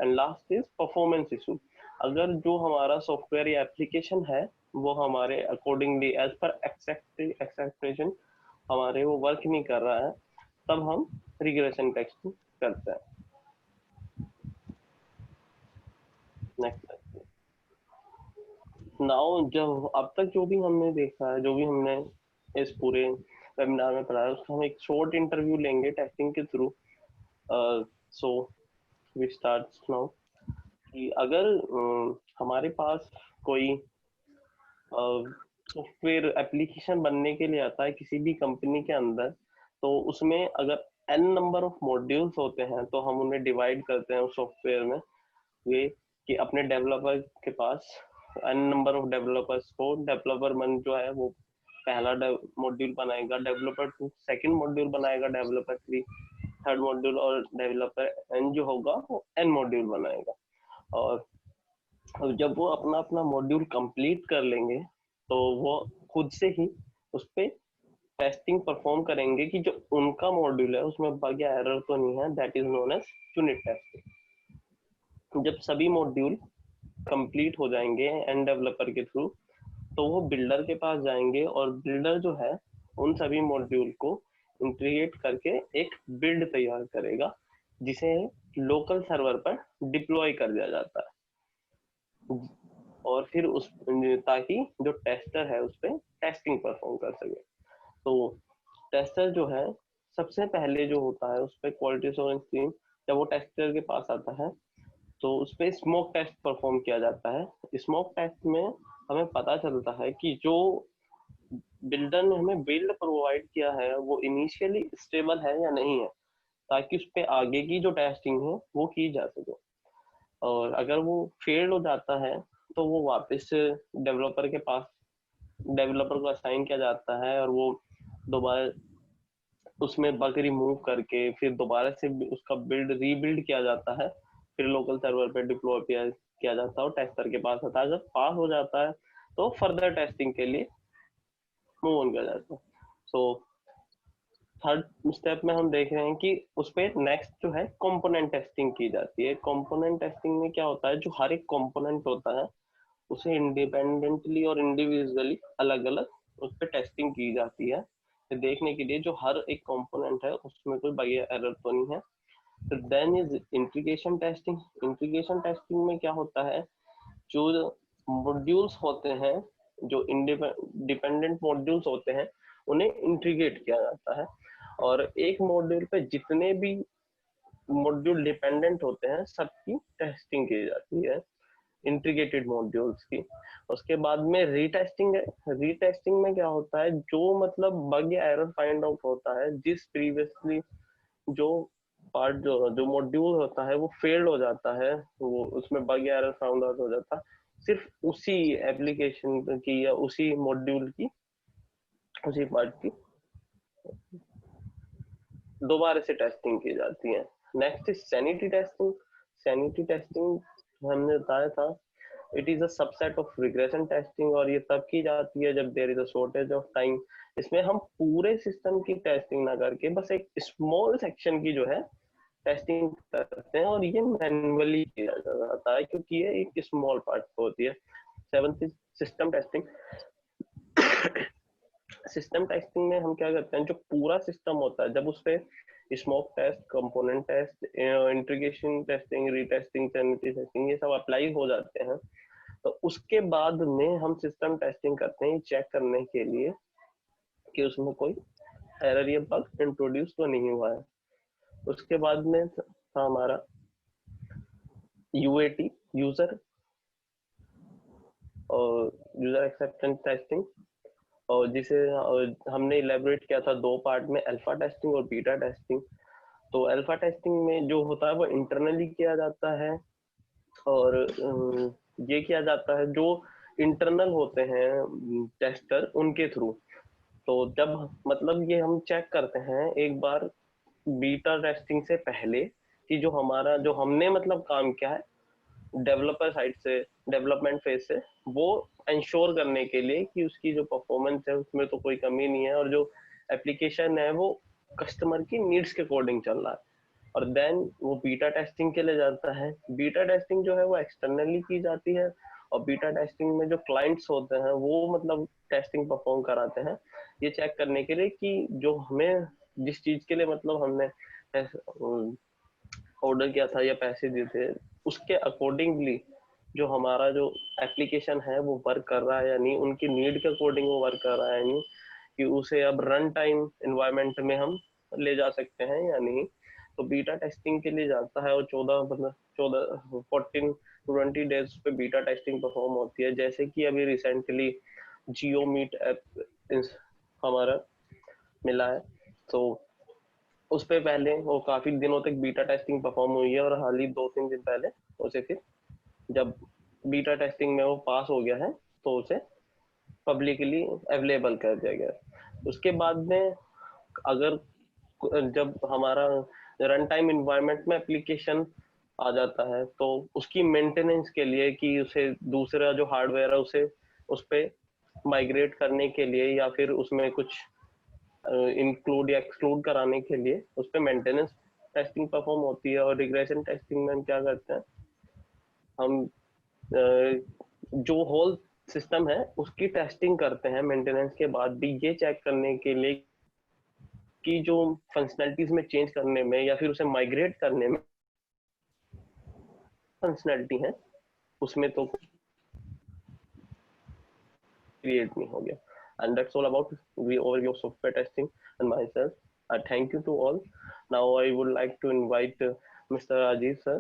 And last is performance issue, अगर जो हमारा सॉफ्टवेयर या एप्लीकेशन है वो हमारे अकॉर्डिंगली एज पर एक्सपेक्टेशन हमारे वो वर्क नहीं कर रहा है तब हम रिग्रेशन टेस्टिंग करते हैं। नेक्स्ट नाउ, जब अब तक जो भी हमने देखा है, जो भी हमने इस पूरे वेबिनार में पढ़ा है, उसका हम एक शॉर्ट इंटरव्यू लेंगे टेस्टिंग के थ्रू। सो वी स्टार्ट नाउ कि अगर हमारे पास कोई सॉफ्टवेयर एप्लीकेशन बनने के लिए आता है किसी भी कंपनी के अंदर, तो उसमें अगर n नंबर ऑफ मॉड्यूल्स होते हैं तो हम उन्हें डिवाइड करते हैं उस सॉफ्टवेयर में, ये कि अपने डेवलपर के पास n नंबर ऑफ डेवलपर्स को, डेवलपर 1 जो है वो पहला मॉड्यूल बनाएगा, डेवलपर 2 सेकंड मॉड्यूल बनाएगा, डेवलपर 3 थर्ड मॉड्यूल, और डेवलपर n जो होगा वो n मॉड्यूल बनाएगा। और जब वो अपना अपना मॉड्यूल कंप्लीट कर लेंगे तो वो खुद से ही उस पे टेस्टिंग परफॉर्म करेंगे कि जो उनका मॉड्यूल है उसमें बग या एरर तो नहीं है, that is known as unit testing. जब सभी मॉड्यूल कंप्लीट हो जाएंगे एंड डेवलपर के थ्रू तो वो बिल्डर के पास जाएंगे और बिल्डर जो है उन सभी मॉड्यूल को इंटीग्रेट करके एक बिल्ड तैयार करेगा जिसे लोकल सर्वर पर डिप्लॉय कर दिया जाता है, और फिर उस ताकि जो टेस्टर है उस पर टेस्टिंग परफॉर्म कर सके। तो टेस्टर जो है सबसे पहले जो होता है उस पर क्वालिटी एश्योरेंस टीम जब वो टेस्टर के पास आता है तो उस पर स्मोक टेस्ट परफॉर्म किया जाता है। स्मोक टेस्ट में हमें पता चलता है कि जो बिल्डर ने हमें बिल्ड प्रोवाइड किया है वो इनिशियली स्टेबल है या नहीं है, ताकि उस पर आगे की जो टेस्टिंग है वो की जा सके। और अगर वो फेल हो जाता है तो वो वापस डेवलपर के पास, डेवलपर को असाइन किया जाता है और वो दोबारा उसमें बग रिमूव करके फिर दोबारा से उसका बिल्ड रीबिल्ड किया जाता है, फिर लोकल सर्वर पे डिप्लॉय किया जाता है और टेस्टर के पास आता है। जब पास हो जाता है तो फर्दर टेस्टिंग के लिए मूव ऑन किया जाता है। सो थर्ड स्टेप में हम देख रहे हैं कि उस पर नेक्स्ट जो है कंपोनेंट टेस्टिंग की जाती है। कंपोनेंट टेस्टिंग में क्या होता है, जो हर एक कंपोनेंट होता है उसे इंडिपेंडेंटली और इंडिविजुअली अलग अलग उस पर टेस्टिंग की जाती है देखने के लिए जो हर एक कंपोनेंट है उसमें कोई बग या एरर तो नहीं है। तो then is integration testing. Integration testing में क्या होता है, जो मॉड्यूल्स होते हैं, जो डिपेंडेंट मॉड्यूल्स होते हैं उन्हें इंटीग्रेट किया जाता है, और एक मॉड्यूल पे जितने भी मॉड्यूल डिपेंडेंट होते हैं सबकी टेस्टिंग की जाती है इंटीग्रेटेड मॉड्यूल्स की। उसके बाद में रीटेस्टिंग है। रीटेस्टिंग में क्या होता है, जो मतलब बग या एरर फाइंड आउट होता है, जिस प्रीवियसली जो पार्ट जो मॉड्यूल होता है वो फेल्ड हो जाता है, वो उसमें बग या एरर फाउंड आउट हो जाता है, सिर्फ उसी एप्लीकेशन की या उसी मॉड्यूल की, उसी पार्ट की दोबारा से टेस्टिंग की जाती है। Next is sanity testing. Sanity testing हमने बताया था it is a subset of regression testing, और ये तब की जाती है जब there is a shortage of time. इसमें हम पूरे सिस्टम की टेस्टिंग ना करके बस एक स्मॉल सेक्शन की जो है टेस्टिंग करते हैं, और ये मैन्युअली किया जाता है क्योंकि ये एक स्मॉल पार्ट होती है। Seventh is system testing. System testing में हम क्या करते हैं, जो पूरा सिस्टम होता है जब उस पे smoke test, component test, integration testing, retesting, sanity testing ये सब अप्लाई हो जाते हैं, तो उसके बाद में हम सिस्टम टेस्टिंग करते हैं चेक करने के लिए कि उसमें कोई एरर या बग इंट्रोड्यूस तो नहीं हुआ है। उसके बाद में था हमारा यूएटी, यूजर और यूजर एक्सेप्टेंस टेस्टिंग, और जिसे हमने इलेबोरेट किया था 2 पार्ट में, अल्फा टेस्टिंग और बीटा टेस्टिंग। तो अल्फा टेस्टिंग में जो होता है वो इंटरनली किया जाता है, और ये किया जाता है जो इंटरनल होते हैं टेस्टर उनके थ्रू। तो जब मतलब ये हम चेक करते हैं एक बार बीटा टेस्टिंग से पहले कि जो हमारा जो हमने मतलब काम किया है डेवलपर साइड से, डेवलपमेंट फेज से, वो इंश्योर करने के लिए कि उसकी जो परफॉर्मेंस है उसमें तो कोई कमी नहीं है और जो एप्लीकेशन है वो कस्टमर की नीड्स के अकॉर्डिंग चल रहा है। और देन वो बीटा टेस्टिंग के लिए जाता है। बीटा टेस्टिंग जो है वो एक्सटर्नली की जाती है और बीटा टेस्टिंग में जो क्लाइंट्स होते हैं वो मतलब टेस्टिंग परफॉर्म कराते हैं ये चेक करने के लिए कि जो हमें जिस चीज के लिए मतलब हमने ऑर्डर किया था या पैसे दिए थे उसके अकॉर्डिंगली जो हमारा जो एप्लीकेशन है वो वर्क कर रहा है या नहीं, उनकी नीड के अकॉर्डिंग वो वर्क कर रहा है नहीं, कि उसे अब रन टाइम एनवायरनमेंट में हम ले जा सकते हैं या नहीं। तो बीटा टेस्टिंग के लिए जाता है और 14 to 20 डेज पे बीटा टेस्टिंग परफॉर्म होती है। जैसे कि अभी रिसेंटली जियो मीट ऐप हमारा मिला है, तो उस पे पहले वो काफी दिनों तक बीटा टेस्टिंग परफॉर्म हुई है और हाल ही 2-3 दिन पहले उसे फिर जब बीटा टेस्टिंग में वो पास हो गया है तो उसे पब्लिकली अवेलेबल कर दिया गया। उसके बाद में अगर जब हमारा रन टाइम इन्वायरमेंट में एप्लीकेशन आ जाता है तो उसकी मेंटेनेंस के लिए कि उसे दूसरा जो हार्डवेयर है उसे उस पे माइग्रेट करने के लिए या फिर उसमें कुछ इंक्लूड या एक्सक्लूड कराने के लिए उस पे मेंटेनेंस टेस्टिंग परफॉर्म होती है। और रिग्रेशन टेस्टिंग में हम क्या करते हैं, हम जो होल सिस्टम है उसकी टेस्टिंग करते हैं मेंटेनेंस के बाद भी, ये चेक करने के लिए कि जो फंक्शनैलिटीज में चेंज करने में या फिर उसे माइग्रेट करने में फंक्शनैलिटी है उसमें तो क्रिएट नहीं हो गया। And that's all about the overview of software testing and myself. Thank you to all. Now I would like to invite Mr. Rajiv sir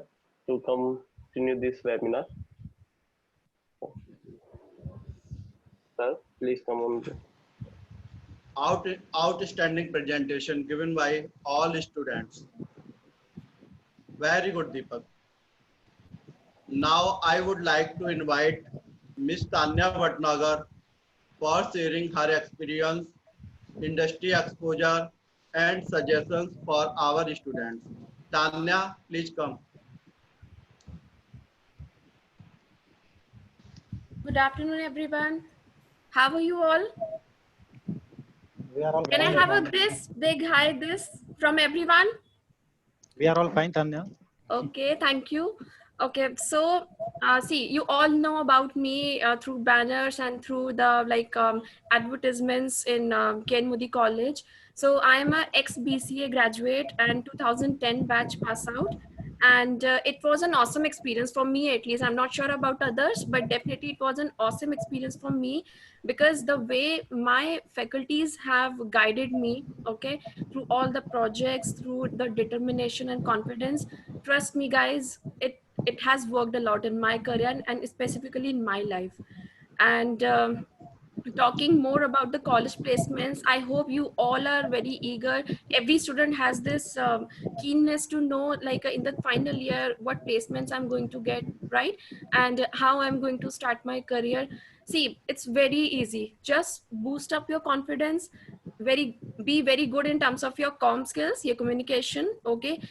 to continue this webinar. Sir, please come on. Outstanding presentation given by all students. Very good, Deepak. Now I would like to invite Ms. Tanya Bhatnagar for sharing her experience, industry exposure, and suggestions for our students. Tanya, please come. Good afternoon, everyone. How are you all? We are all Can I fine. have this big hi this from everyone? We are all fine, Tanya. Okay, thank you. Okay, so see, you all know about me through banners and through the advertisements in Ken Moody College. So I am a ex-BCA graduate and 2010 batch pass out. And it was an awesome experience for me, at least. I'm not sure about others, but definitely it was an awesome experience for me because the way my faculties have guided me, okay, through all the projects, through the determination and confidence, trust me guys, it has worked a lot in my career and specifically in my life. And talking more about the college placements, I hope you all are very eager. Every student has this keenness to know, like in the final year, what placements I'm going to get, right? And how I'm going to start my career. See, it's very easy. Just boost up your confidence. Be very good in terms of your comm skills, your communication, okay?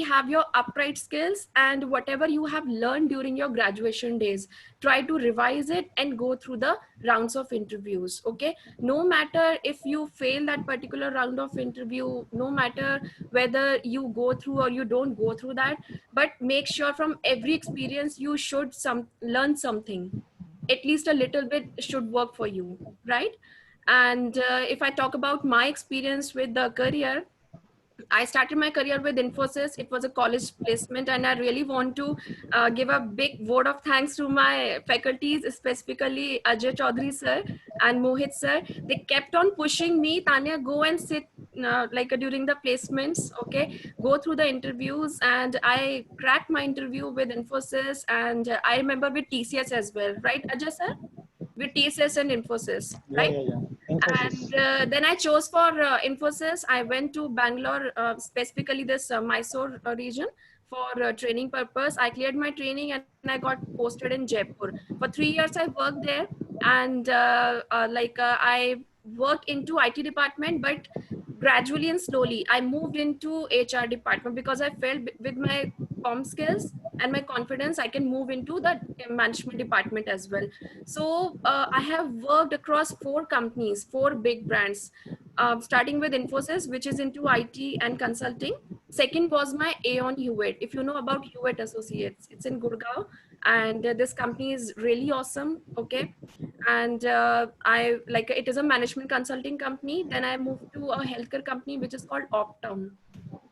Have your upright skills, and whatever you have learned during your graduation days, try to revise it and go through the rounds of interviews, okay? No matter if you fail that particular round of interview, no matter whether you go through or you don't go through that, but make sure from every experience you should learn something. At least a little bit should work for you, right? And if I talk about my experience with the career, I started my career with Infosys. It was a college placement, and I really want to give a big vote of thanks to my faculties, specifically Ajay Chaudhary sir and Mohit sir. They kept on pushing me, Tanya, go and sit during the placements, okay, go through the interviews, and I cracked my interview with Infosys, and I remember with TCS as well, right, Ajay sir? With TCS and Infosys, right? Yeah. Infosys. And then I chose for Infosys. I went to Bangalore, specifically this Mysore region for training purpose. I cleared my training and I got posted in Jaipur. For 3 years, I worked there, and I worked into IT department, but gradually and slowly, I moved into HR department because I felt with my comm skills, and my confidence, I can move into the management department as well. So I have worked across 4 companies, 4 big brands, starting with Infosys, which is into IT and consulting. Second was my Aon Hewitt. If you know about Hewitt Associates, it's in Gurgaon, and this company is really awesome. Okay, and I like, it is a management consulting company. Then I moved to a healthcare company which is called Optum.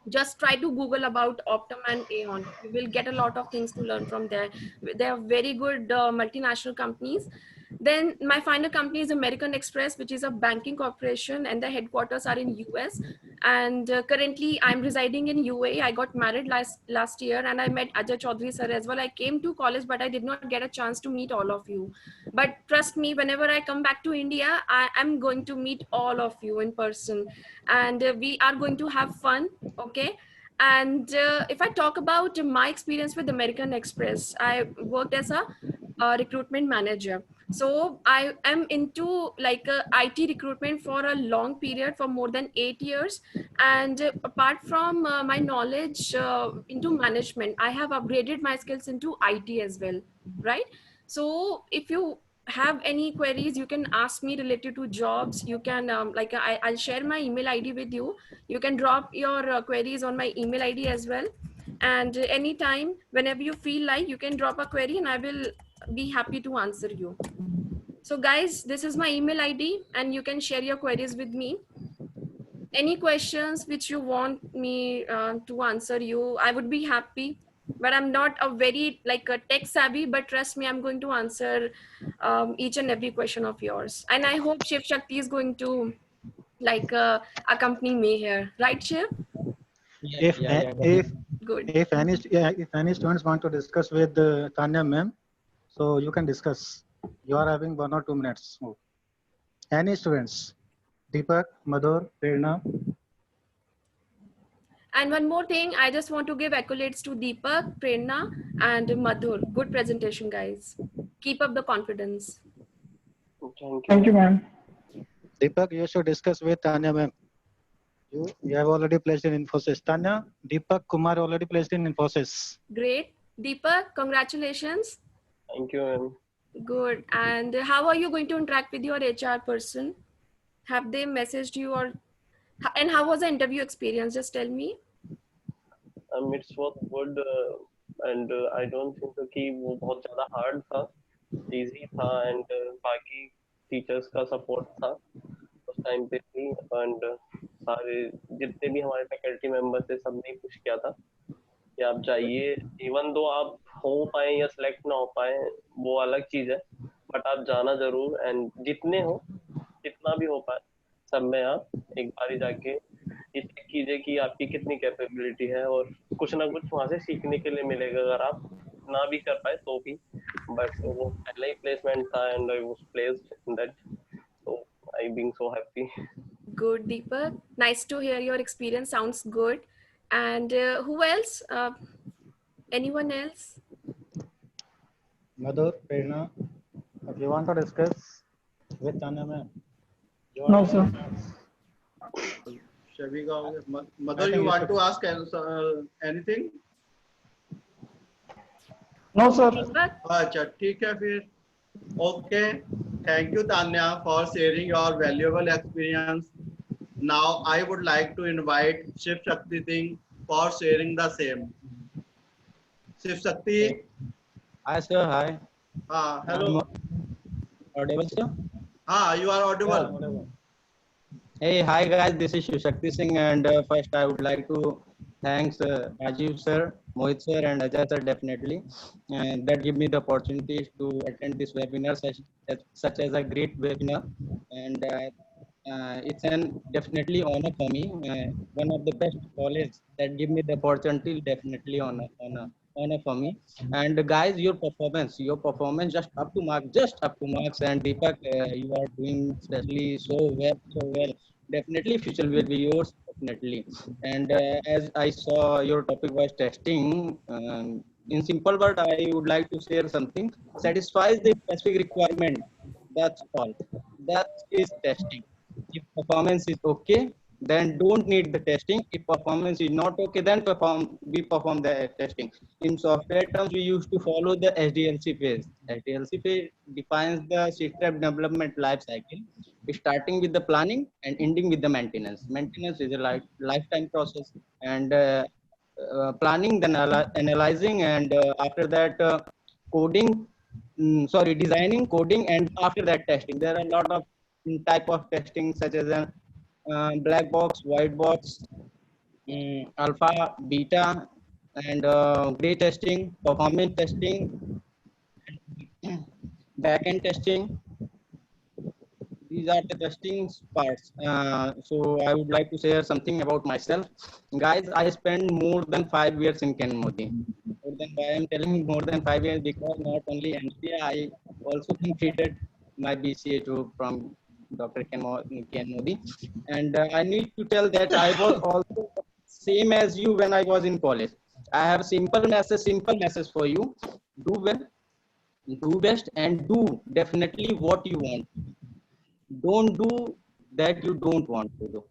Just try to Google about Optum and Aon. You will get a lot of things to learn from there. They are very good multinational companies. Then my final company is American Express, which is a banking corporation, and the headquarters are in US. And currently I'm residing in UAE. I got married last year, and I met Ajay Chaudhary sir as well. I came to college, but I did not get a chance to meet all of you. But trust me, whenever I come back to India, I am going to meet all of you in person, and we are going to have fun. Okay. And if I talk about my experience with American Express, I worked as a recruitment manager. So I am into like IT recruitment for a long period, for more than 8 years. And apart from my knowledge into management, I have upgraded my skills into IT as well, right? So if you have any queries, you can ask me related to jobs. You can I'll share my email ID with you. You can drop your queries on my email ID as well. And anytime, whenever you feel like, you can drop a query and I will be happy to answer you. So guys, this is my email ID and you can share your queries with me. Any questions which you want me to answer you, I would be happy. But I'm not a very like a tech savvy, but trust me, I'm going to answer each and every question of yours. And I hope Shiv Shakti is going to like accompany me here, right, Shiv? If Good. if any students want to discuss with Tanya ma'am, so you can discuss. You are having 1 or 2 minutes. Any students? Deepak, Madhur, Prerna. And one more thing, I just want to give accolades to Deepak, Prerna, and Madhur. Good presentation, guys. Keep up the confidence. Thank you, ma'am. Deepak, you should discuss with Tanya ma'am. You have already placed in Infosys. Tanya, Deepak Kumar already placed in Infosys. Great. Deepak, congratulations. Thank you, ma'am. Good. And how are you going to interact with your HR person? Have they messaged you, or and how was the interview experience? Just tell me. It was good, and I don't think so कि वो बहुत ज़्यादा hard था, easy था, and बाकी teachers का support था उस time पे भी, and सारे जितने भी हमारे faculty members थे सबने push किया था कि आप जाइए, even though आप हो पाए या select ना हो पाए वो अलग चीज है, but आप जाना जरूर, and जितने हो जितना भी हो पाए सब में आप एक बारी जाके ये चेक कीजिए कि आपकी कितनी कैपेबिलिटी है, और कुछ ना कुछ वहाँ से सीखने के लिए मिलेगा अगर आप ना भी कर पाए तो भी. बट वो पहला ही प्लेसमेंट था and I was placed in that, so I being so happy. Good, Deepak. Nice to hear your experience. Sounds good. And who else? Anyone else? Madhur, Prerna, if you want to discuss with Tanya ma'am. No, sir. Mother, you want to ask anything? No, sir. Deepak? अच्छा ठीक है फिर. Okay. Thank you, Tanya, for sharing your valuable experience. Now I would like to invite Shiv Shakti Singh for sharing the same. Shiv Shakti. Hi, sir. Hi. Hello. Audible, sir? You are audible. Hey, hi, guys. This is Shiv Shakti Singh, and first I would like to thanks Rajiv sir, Mohit sir, and Ajay sir definitely, that give me the opportunity to attend this webinar, such as a great webinar, and it's an definitely honor for me. One of the best college that give me the opportunity, definitely honor for me. And guys, your performance just up to marks. And Deepak, you are doing especially so well. Definitely future will be yours, definitely. And as I saw your topic was testing, in simple word I would like to share something. Satisfies the specific requirement, that's all. That is testing. If performance is okay, then don't need the testing. If performance is not okay, then we perform the testing. In software terms, we used to follow the SDLC phase. SDLC phase defines the system development life cycle, starting with the planning and ending with the maintenance. Maintenance is a lifetime process, and planning, then analyzing, and after that coding. Sorry, designing, coding, and after that testing. There are a lot of type of testing such as black box, white box, alpha, beta, and gray testing, performance testing, backend testing. These are the testing parts. So I would like to share something about myself. Guys, I spent more than 5 years in Ken Modi. More than, why I'm telling more than 5 years, because not only MCA, I also completed my BCA too from Dr. Ken Modi. And I need to tell that I was also same as you when I was in college. I have simple message for you. Do well, do best, and do definitely what you want. Don't do that you don't want to do,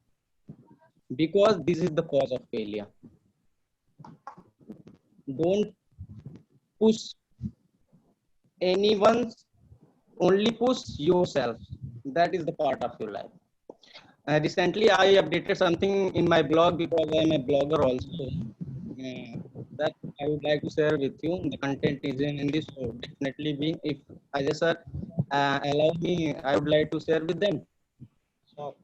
because this is the cause of failure. Don't push anyone's, only push yourself. That is the part of your life. Recently I updated something in my blog, because I am a blogger also, that I would like to share with you. The content is in this, so definitely be, if Ajay sir allow me, I would like to share with them. So,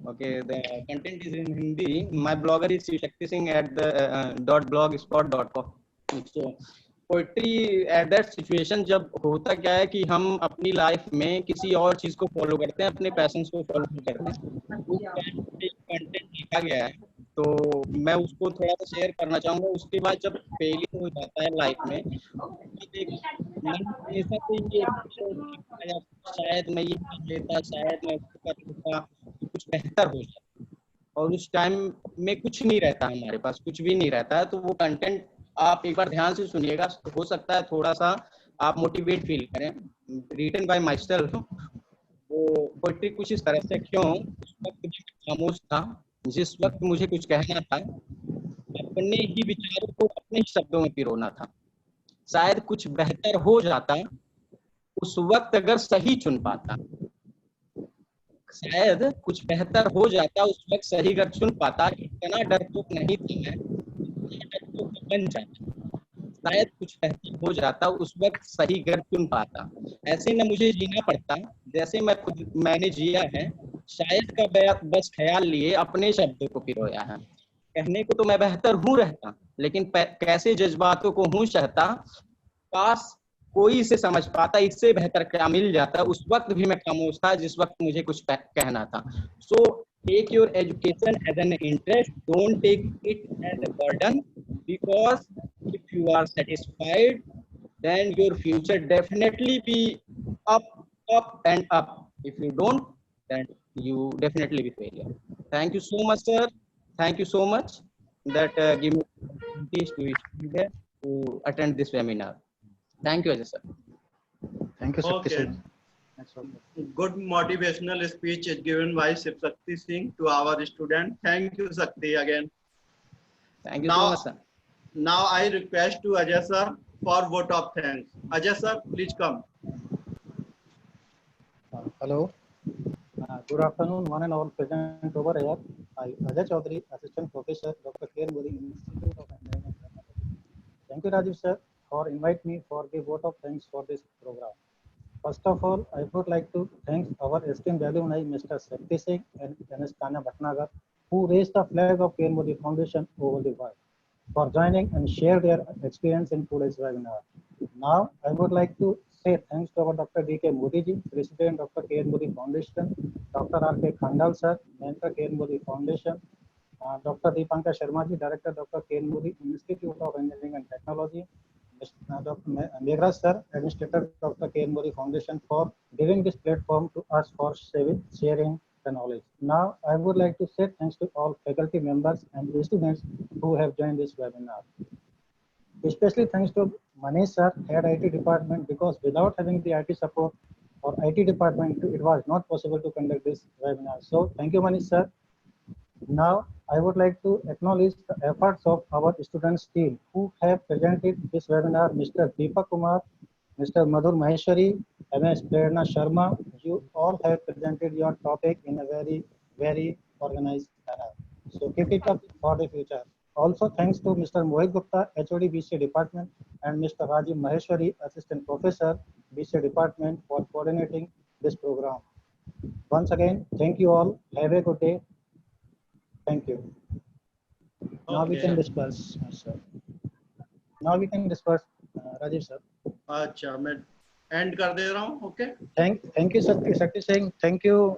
okay, the content is in Hindi. My blogger is Shakti Singh at the .blogspot.com. So poetry at that situation, जब होता क्या है कि हम अपनी life में किसी और चीज को फॉलो करते हैं, अपने पैशंस को फॉलो करते हैं, उस टाइम पे कंटेंट लिखा गया है, तो मैं उसको थोड़ा सा शेयर करना चाहूंगा। उसके बाद जब फेलियर हो जाता है लाइफ में, मन हमेशा से ये शायद मैं ये कर लेता, शायद मैं उसको कर लेता, कुछ बेहतर हो जाता, और उस टाइम में कुछ नहीं रहता, हमारे पास कुछ भी नहीं रहता है। तो वो कंटेंट आप एक बार ध्यान से सुनिएगा, हो सकता है थोड़ा सा आप मोटिवेट फील करें। रिटन बाय माई सेल्फ, वो पोइट्री कुछ इस तरह से, क्यों उस वक्त मैं खामोश था, जिस वक्त मुझे कुछ कहना था, अपने ही विचारों को अपने ही शब्दों में पिरोना था, शायद कुछ बेहतर हो जाता उस वक्त अगर सही चुन पाता, शायद कुछ बेहतर हो जाता उस वक्त सही अगर चुन पाता। इतना डरपोक नहीं थी मैं, डरपोक बन जाता, शायद कुछ बेहतर हो जाता उस वक्त सही घर चुन पाता। ऐसे न मुझे जीना पड़ता जैसे मैंने जिया है, शायद का बस ख्याल लिए अपने शब्दों को पिरोया है। कहने को तो मैं बेहतर हूँ रहता, लेकिन कैसे जज्बातों को हूँ सहता, पास कोई इसे समझ पाता, इससे बेहतर क्या मिल जाता। उस वक्त भी मैं खामोश था जिस वक्त मुझे कुछ कहना था। So take your education as an interest, don't take it as a burden, because if you are satisfied, then your future definitely be up and up. If you don't, then you definitely be failure. Thank you so much, sir. Thank you so much that give me opportunities to be there to attend this webinar. Thank you, Ajay sir. Thank you, Shakti Okay. Singh. That's all. Good motivational speech is given by Shakti Singh to our student. Thank you, Shakti, again. Thank you so much, sir. Now I request to Ajay sir for vote of thanks. Ajay sir, please come. Hello. Good afternoon, one and all present over here. I, Ajay Chaudhary, Assistant Professor, Dr. K. Modi, Institute of Engineering. Thank you, Rajiv sir, for inviting me for the vote of thanks for this program. First of all, I would like to thank our esteemed alumni, Mr. Shakti Singh and Ms. Tanya Bhatnagar, who raised the flag of K. Modi Foundation over the world, for joining and share their experience in today's webinar. Now, I would like to say thanks to our Dr. D.K. Modi ji, President Dr. K. Modi Foundation, Dr. R.K. Khandal sir, Mentor K. Modi Foundation, Dr. Deepanka Sharma ji, Director Dr. K. Modi Institute of Engineering and Technology, Dr. Megraj sir, Administrator Dr. K. Modi Foundation, for giving this platform to us for sharing the knowledge. Now, I would like to say thanks to all faculty members and students who have joined this webinar. Especially thanks to Manish sir, Head IT Department, because without having the IT support, or IT department, it was not possible to conduct this webinar. So thank you, Manish sir. Now, I would like to acknowledge the efforts of our students team who have presented this webinar, Mr. Deepak Kumar, Mr. Madhur Maheshwari, MS Prerna Sharma. You all have presented your topic in a very organized manner. So keep it up for the future. Also, thanks to Mr. Mohit Gupta, HOD BCA Department, and Mr. Rajiv Maheshwari, Assistant Professor, BCA Department, for coordinating this program. Once again, thank you all. Have a good day. Thank you. Now we can disperse, sir. Now we can disperse, Rajiv sir. अच्छा, मैं end कर दे रहा हूँ. Okay. Thank you, Shakti Singh. Thank you,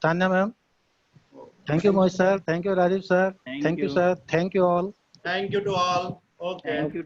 Tanya ma'am. Thank you, Mohit sir. Thank you, Rajiv sir. Thank you, sir. Thank you all. Thank you to all. Okay. Thank you.